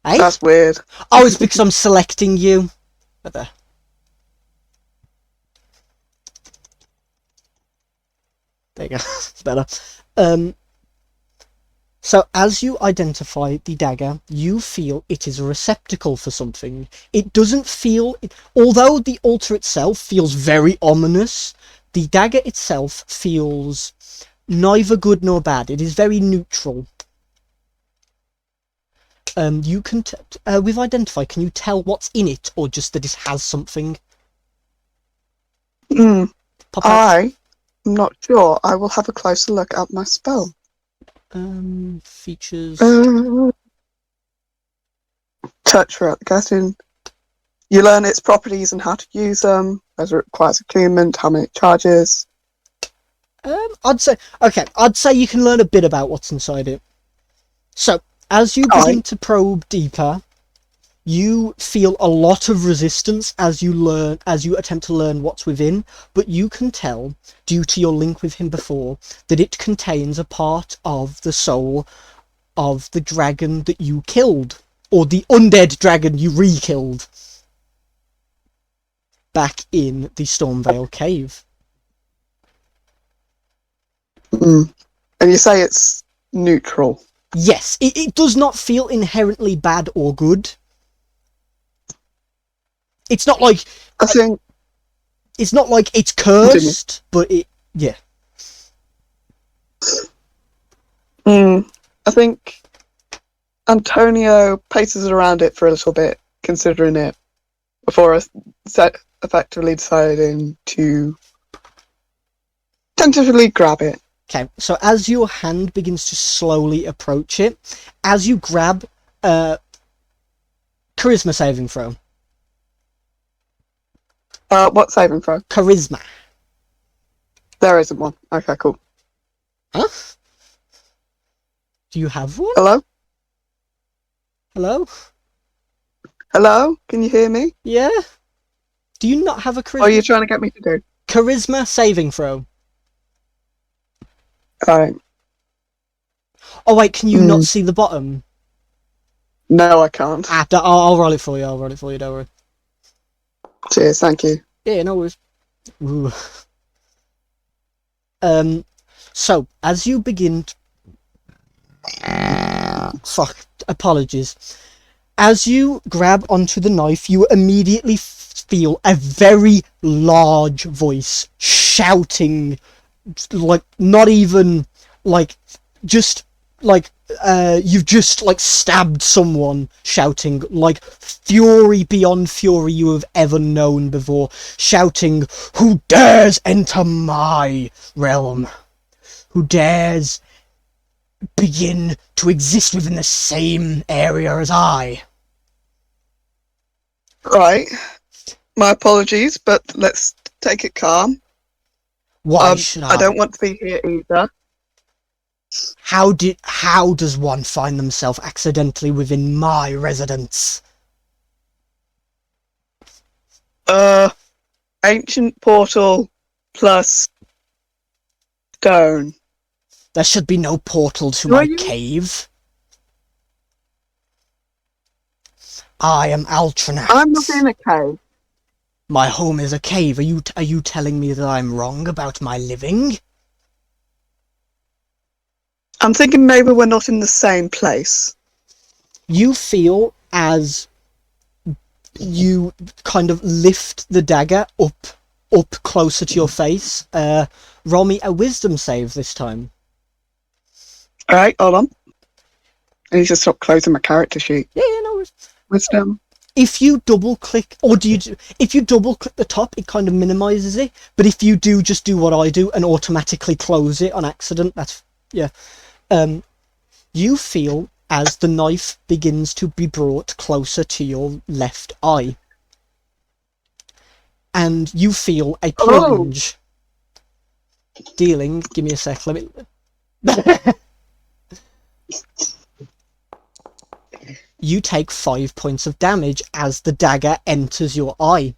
Hey? That's weird. Oh, it's because I'm selecting you. Where there? There you go. It's better. So as you identify the dagger, you feel it is a receptacle for something. It doesn't feel... Although the altar itself feels very ominous, the dagger itself feels neither good nor bad. It is very neutral. You can... with identify, can you tell what's in it, or just that it has something? Pop out. I'm not sure. I will have a closer look at my spell. Features... Touch for getting. You learn its properties and how to use them, whether it requires attunement, how many it charges. I'd say you can learn a bit about what's inside it. So, as you begin to probe deeper, you feel a lot of resistance as you attempt to learn what's within, but you can tell, due to your link with him before, that it contains a part of the soul of the dragon that you killed, or the undead dragon you re-killed back in the Stormvale cave. And you say it's neutral? Yes, it does not feel inherently bad or good. It's not like... I think... It's not like it's cursed, but it... Yeah. I think Antonio paces around it for a little bit, considering it, before effectively deciding to tentatively grab it. Okay, so as your hand begins to slowly approach it, as you grab... charisma saving throw. What saving throw? Charisma. There isn't one. Okay, cool. Huh? Do you have one? Hello? Hello? Hello? Can you hear me? Yeah? Do you not have a charisma? What are you trying to get me to do? Charisma saving throw. Alright. Oh wait, can you not see the bottom? No, I can't. I'll roll it for you, don't worry. Cheers, thank you. Yeah, no worries. Ooh. So, as you begin... apologies. As you grab onto the knife, you immediately feel a very large voice shouting, like, not even, like, just, like, you've just, like, stabbed someone, shouting, like, fury beyond fury you have ever known before, shouting, "Who dares enter my realm? Who dares begin to exist within the same area as I?" Right. My apologies, but let's take it calm. Why should I? I don't want to be here either. How does one find themselves accidentally within my residence? Ancient portal plus stone. There should be no portal to Who my are you? cave. I am Altranax. I'm not in a cave. My home is a cave. Are you telling me that I'm wrong about my living? I'm thinking maybe we're not in the same place. You feel as you kind of lift the dagger up closer to your face. Roll me a wisdom save this time. Alright, hold on. I need to stop closing my character sheet. Yeah, no worries. Wisdom. If you double click, if you double click the top, it kind of minimizes it. But if you do just do what I do and automatically close it on accident, that's, yeah. You feel as the knife begins to be brought closer to your left eye. And you feel a plunge. Dealing, give me a sec, let me... You take 5 points of damage as the dagger enters your eye.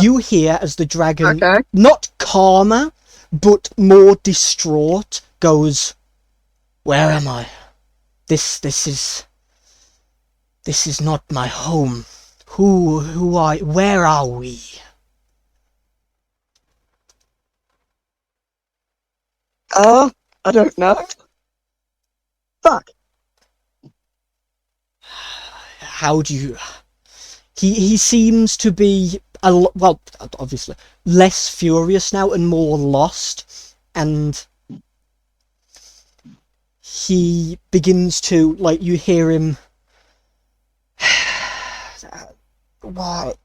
You hear as the dragon, not calmer, but more distraught, goes, "Where am I? This is not my home. Where are we?" I don't know. Fuck. How do you... He seems to be, well, obviously, less furious now and more lost. And he begins to, like, you hear him... What?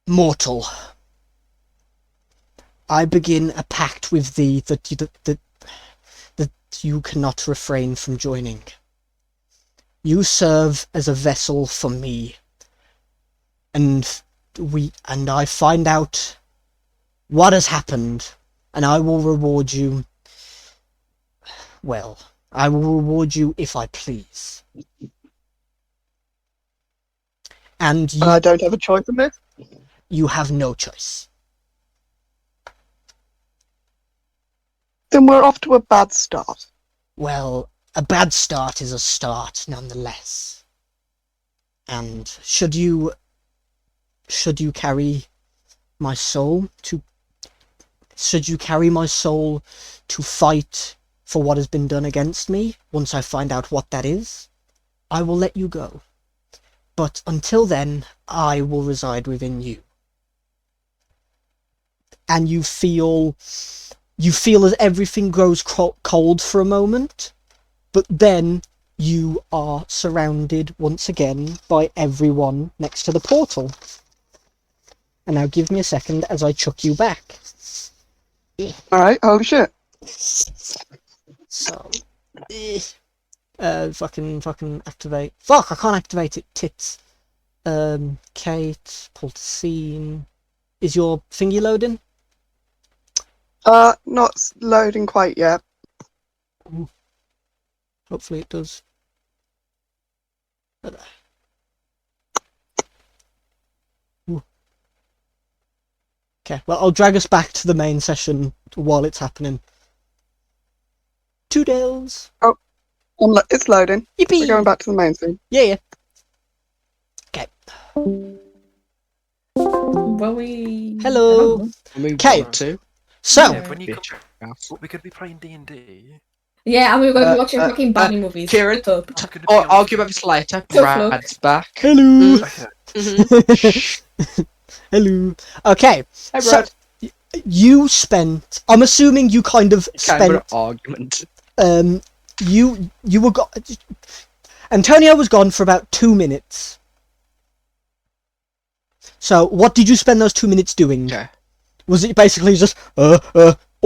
Mortal, I begin a pact with thee that you cannot refrain from joining. You serve as a vessel for me, and I find out what has happened, and I will reward you. Well, I will reward you if I please. And I don't have a choice in this. you have no choice. Then we're off to a bad start. Well, a bad start is a start nonetheless. And should you carry my soul to fight for what has been done against me, once I find out what that is, I will let you go. But until then, I will reside within you. And you feel as everything grows cold for a moment, but then you are surrounded once again by everyone next to the portal. And now give me a second as I chuck you back. Alright, holy shit. So, fucking activate. Fuck, I can't activate it. Tits. Kate, pull to scene. Is your thingy loading? Not loading quite yet. Ooh. Hopefully it does. Ooh. Okay, well, I'll drag us back to the main session while it's happening. Toodles! It's loading. Yippee! We're going back to the main scene. Yeah. Okay. Well, we... Hello. I don't know. Okay. Two. So, Yeah, when you Bitch. come, we could be playing D&D. Yeah, and we were going to be Uh, watching fucking Barney movies. Kieran, Shut up. I'm gonna Or be on argue the- about this later. Tough luck. Brad's back. hello. Mhm. Hello. Okay. Hey, So, Brad. you spent... I'm assuming you kind of Kind of an spent... argument. You were Antonio was gone for about 2 minutes. So, what did you spend those 2 minutes doing? Okay. Was it basically just, or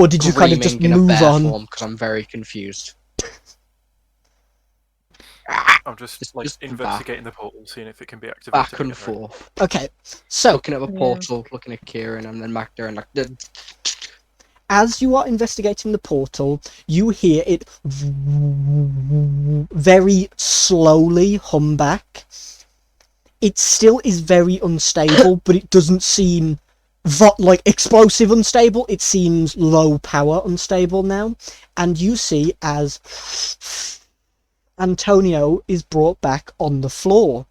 did you kind of just Screaming in a move bear on? form because I'm very confused. I'm just Just investigating the portal, seeing if it can be activated. Back and again, right? forth. Okay, so Looking at the Yeah. portal, looking at Kieran, and then back there and like... as you are investigating the portal, you hear it very slowly hum back. It still is very unstable, but it doesn't seem like explosive unstable. It seems low power unstable now. And you see as Antonio is brought back on the floor.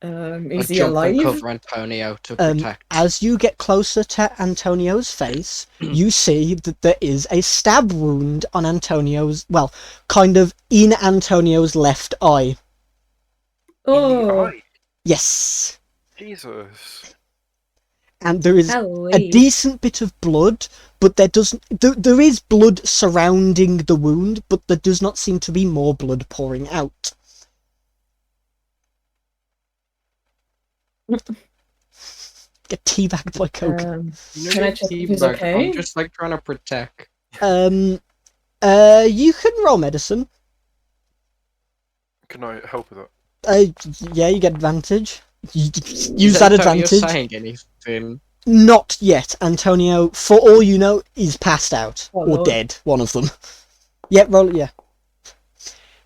Is I he jump and alive? cover Antonio to protect. As you get closer to Antonio's face, you see that there is a stab wound on Antonio's, well, kind of in Antonio's left eye. In the Oh, eye. Yes. Jesus. And there is a Halloween. decent bit of blood, but there is blood surrounding the wound, but there does not seem to be more blood pouring out. Get teabagged by Coke. You Can I know, check if teabag, he's okay? I'm just like trying to protect. You can roll medicine. Can I help with that? Yeah, you get advantage. Is Use that Antonio advantage. saying anything? Not yet. Antonio, for all you know, is passed out Oh, or Lord. dead. One of them. Yeah, roll. Yeah.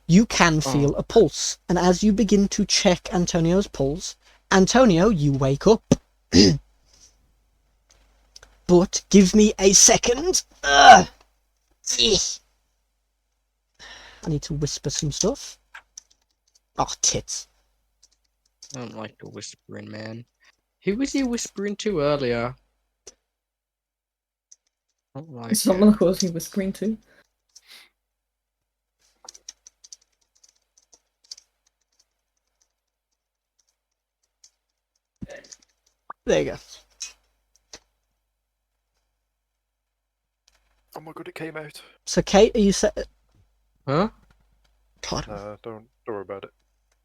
You can feel a pulse, and as you begin to check Antonio's pulse, Antonio, you wake up. But give me a second. Ugh. Eh. I need to whisper some stuff. Oh, tits. I don't like the whispering, man. Who was you whispering to earlier? I don't like Someone it. who was he whispering to. There you go. Oh my god, it came out. So, Kate, are you set? Huh? God. Don't worry about it.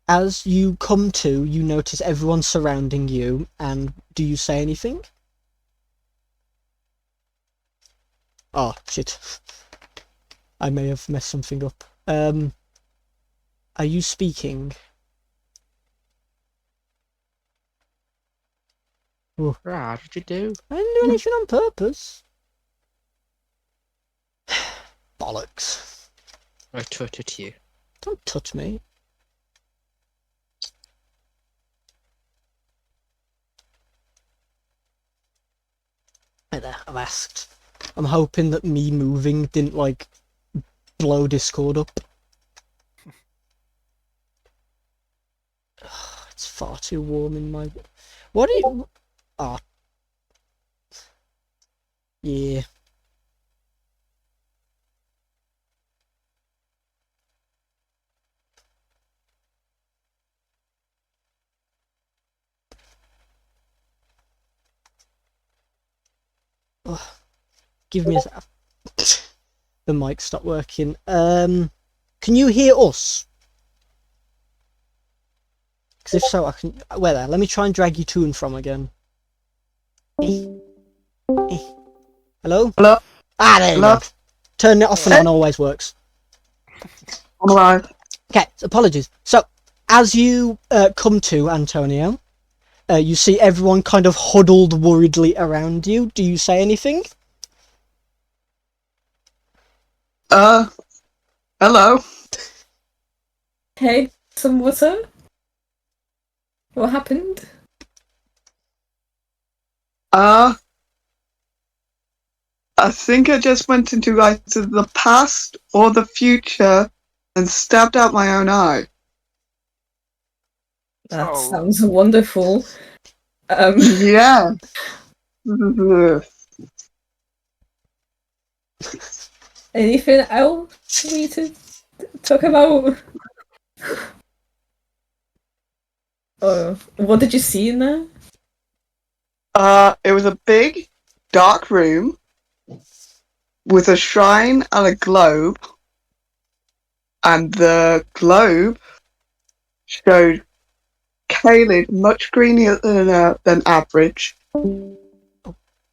As you come to, you notice everyone surrounding you, and do you say anything? Oh, shit. I may have messed something up. Are you speaking? Right, what'd you do? I didn't do anything on purpose. Bollocks. I tutted you. Don't touch me. Right there, I've asked. I'm hoping that me moving didn't, like, blow Discord up. It's far too warm in my... What are you... Oh. Yeah. Oh. Give me a sec. The mic stopped working. Can you hear us? Because if so, I can... Where there? Let me try and drag you to and from again. Hello? Hello? Ah, there you Hello? go. Turning it off and on always works. I'm alive. Okay, apologies. So, as you come to, Antonio, you see everyone kind of huddled worriedly around you. Do you say anything? Hello? Hey, some water? What happened? I think I just went into either the past or the future and stabbed out my own eye. That Oh. sounds wonderful. Yeah. Anything else we need to talk about? What did you see in there? It was a big, dark room with a shrine and a globe, and the globe showed Caelid much greener than average, and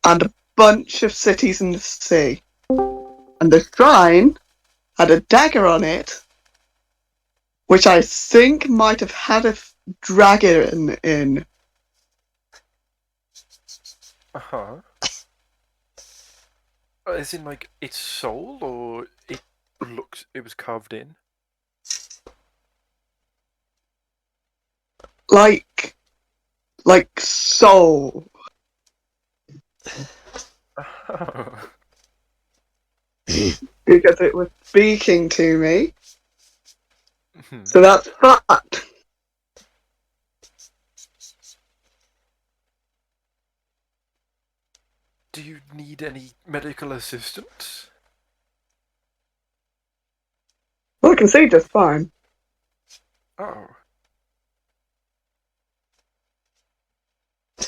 a bunch of cities in the sea. And the shrine had a dagger on it, which I think might have had a dragon in. Uh-huh. As in, like, its soul, or it was carved in? Like soul. Oh. Because it was speaking to me. Hmm. So that's fact. Do you need any medical assistance? Well, I can see just fine. Oh.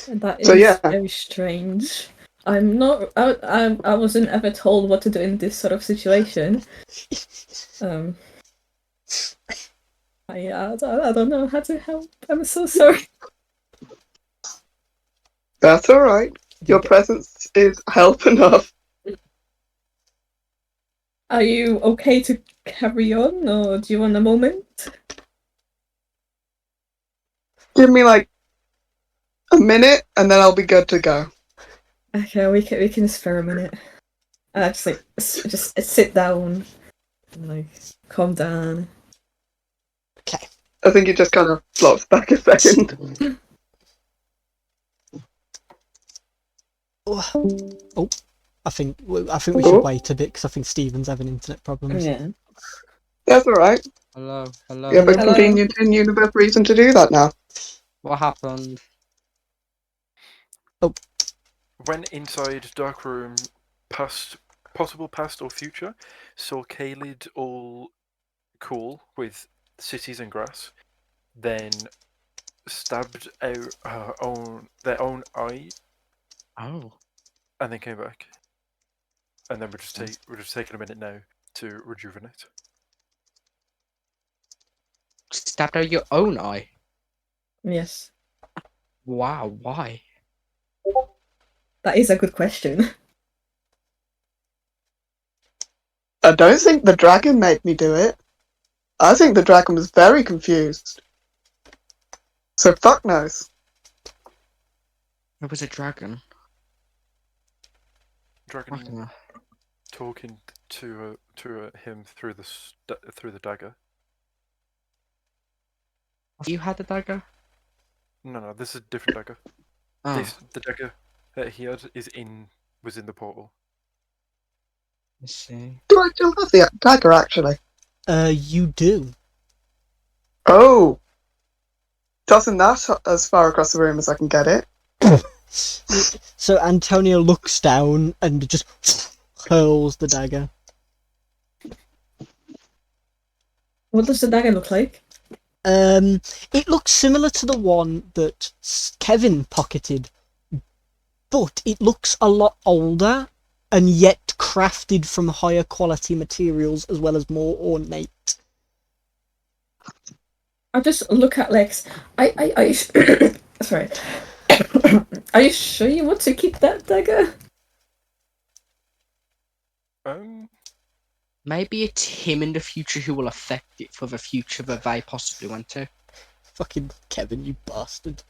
That So, is yeah. very strange. I'm not. I wasn't ever told what to do in this sort of situation. I don't know how to help. I'm so sorry. That's alright. Your presence is help enough. Are you okay to carry on, or do you want a moment? Give me like a minute and then I'll be good to go. Okay, we can just spare a minute. Just sit down, and, like, calm down. Okay. I think it just kind of flops back a second. Oh, I think we should wait a bit because I think Stephen's having internet problems. Yeah. That's alright. Hello, hello. You have a Hello. convenient in-universe reason to do that now. What happened? when inside dark room, possible past or future, saw Kaled all cool with cities and grass, then stabbed out their own eye, Oh. and then came back. And then we're just taking a minute now to rejuvenate. Stabbed out your own eye? Yes, Wow, why? that is a good question. I don't think the dragon made me do it. I think the dragon was very confused. So fuck knows. It was a dragon. Dragon Fucking hell. talking to him through the dagger. You had the dagger? No, this is a different dagger. Oh, The dagger that he had was in the portal. let's see. Do I still have the dagger actually? You do. Oh! Tossing that as far across the room as I can get it. So Antonio looks down and just hurls the dagger. What does the dagger look like? It looks similar to the one that Kevin pocketed, but it looks a lot older and yet crafted from higher quality materials as well as more ornate. I just look at Lex. I sorry. Are you sure you want to keep that dagger? Maybe it's him in the future who will affect it for the future that they possibly want to. Fucking Kevin, you bastard.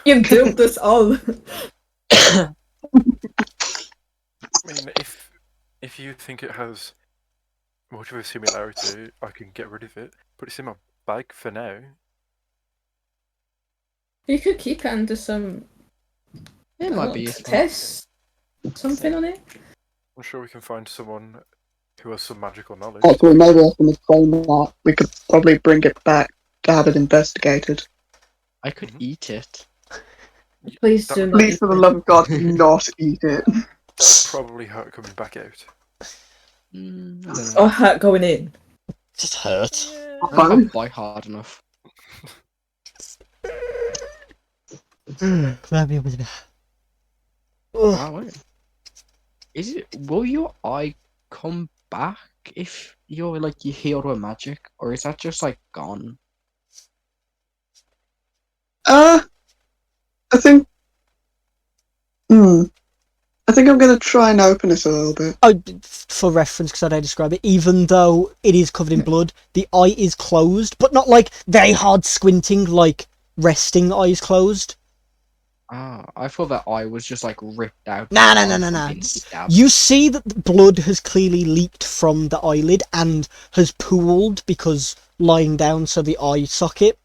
You doomed us all. I mean, if you think it has much of a similarity, I can get rid of it. Put it in my bag for now. You could keep it under some It might be useful. test something on it. I'm sure we can find someone who has some magical knowledge. Actually, maybe I can explain that. We could probably bring it back to have it investigated. I could eat it. Please That do would not. Please, for the love of God, do not eat it. probably hurt coming back out. I don't know. Or hurt going in. Just hurt. I can't bite hard enough. Grab you with me. Oh, wait. Is it? Will your eye come back if you're like you heal with magic, or is that just like gone? I think. I think I'm going to try and open it a little bit. Oh, for reference, because I don't describe it, even though it is covered in blood, the eye is closed, but not like very hard squinting, like resting eyes closed. Ah, I thought that eye was just like ripped out. No. from being stabbed. You see that the blood has clearly leaked from the eyelid and has pooled because lying down, so the eye socket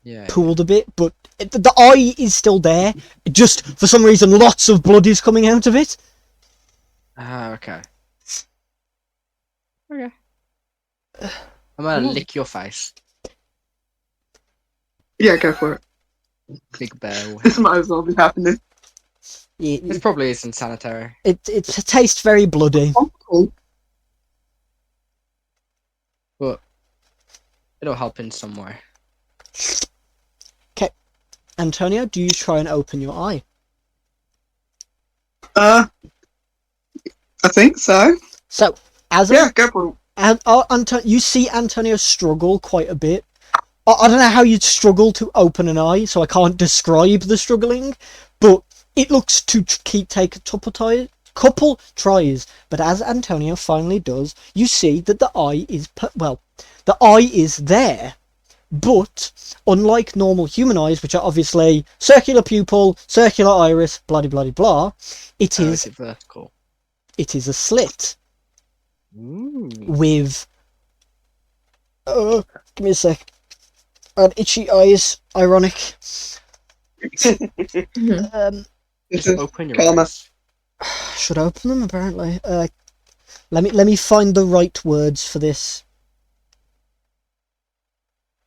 Yeah. pooled a bit, but the eye is still there. Just for some reason, lots of blood is coming out of it. Ah, okay. Okay. I'm gonna lick your face. Yeah, go for it. Big bell. This might as well be happening. This probably isn't sanitary. It tastes very bloody. Oh, cool. But it'll help in some way. Antonio, do you try and open your eye? I think so. So, as Yeah, go for it. you see Antonio struggle quite a bit. I don't know how you'd struggle to open an eye, so I can't describe the struggling, but it looks to take a couple tries. But as Antonio finally does, you see that the eye is the eye is there. But unlike normal human eyes, which are obviously circular pupil, circular iris, blah blah blah blah, it is vertical. It is a slit Ooh. with give me a sec. And itchy eyes, ironic. This is Open your karma. eyes. Should open them apparently. Let me find the right words for this.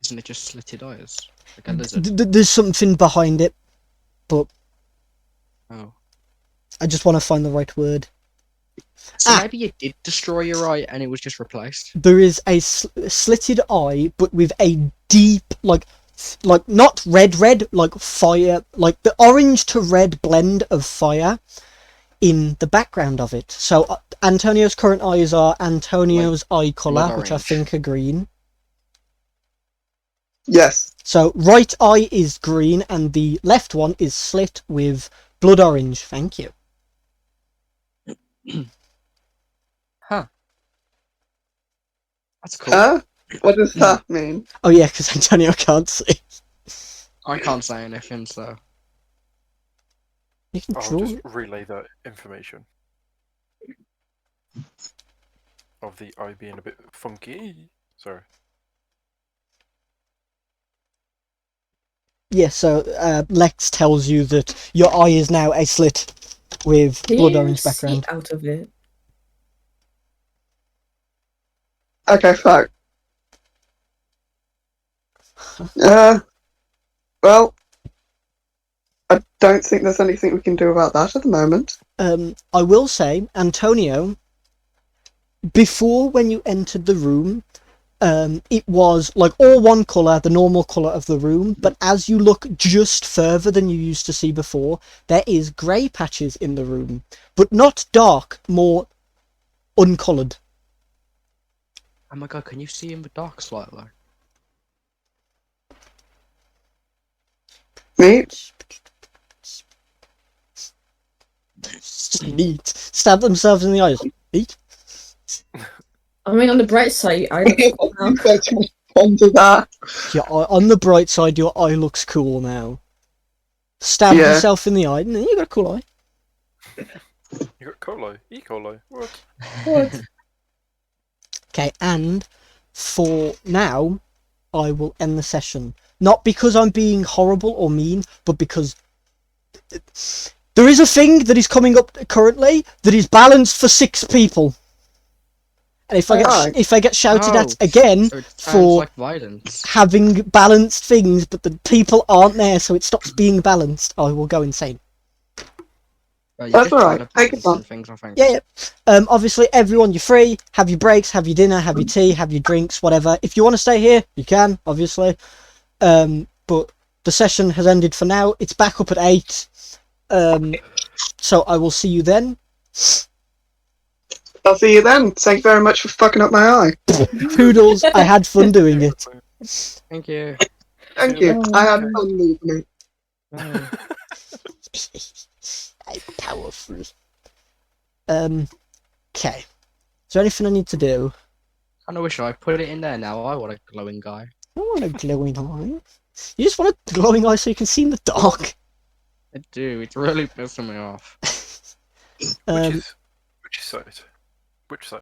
Isn't it just slitted eyes? Like a lizard. There's something behind it, but Oh. I just want to find the right word. So Ah. maybe it did destroy your eye and it was just replaced. There is a slitted eye, but with a deep, like not red, like fire, like the orange to red blend of fire in the background of it. So Antonio's current eyes are Antonio's eye colour, blood which I orange. think are green. Yes. So right eye is green, and the left one is slit with blood orange. Thank you. Huh. That's cool. What does that mean? Oh yeah, because Antonio can't see. I can't say anything, so. You can I'll draw just it. relay that information. Of the eye being a bit funky. Sorry. Yeah, so Lex tells you that your eye is now a slit with Can blood you orange see background. out of it? Okay, fuck. Well, I don't think there's anything we can do about that at the moment. I will say, Antonio, before when you entered the room, it was like all one colour, the normal colour of the room, but as you look just further than you used to see before, there is grey patches in the room, but not dark, more uncoloured. Oh my god, can you see in the dark slightly? Me? It's just neat. Stab themselves in the eyes. Neat. I mean, on the bright side, I look cool now. Onto that. On the bright side, your eye looks cool now. Stab Yeah. yourself in the eye, and then you got a cool eye. You got colo. E. coli. What? What? Okay, and for now, I will end the session. Not because I'm being horrible or mean, but because there is a thing that is coming up currently that is balanced for 6 people. And if I get shouted at again So it sounds for like violence. having balanced things, but the people aren't there, so it stops being balanced, I will go insane. You That's just try alright, to take it balance on. things, I think. Yeah. Obviously, everyone, you're free. Have your breaks, have your dinner, have your tea, have your drinks, whatever. If you want to stay here, you can, obviously. But the session has ended for now. It's back up at 8. So I will see you then. I'll see you then. Thank you very much for fucking up my eye. Poodles, I had fun doing it. Thank you. Thank See you you. later. I had fun leaving it. Bye. I'm powerful. Okay. Is there anything I need to do? I know, wish I put it in there now. I want a glowing guy. I want a glowing eye. You just want a glowing eye so you can see in the dark. I do. It's really pissing me off. Which site? Which site?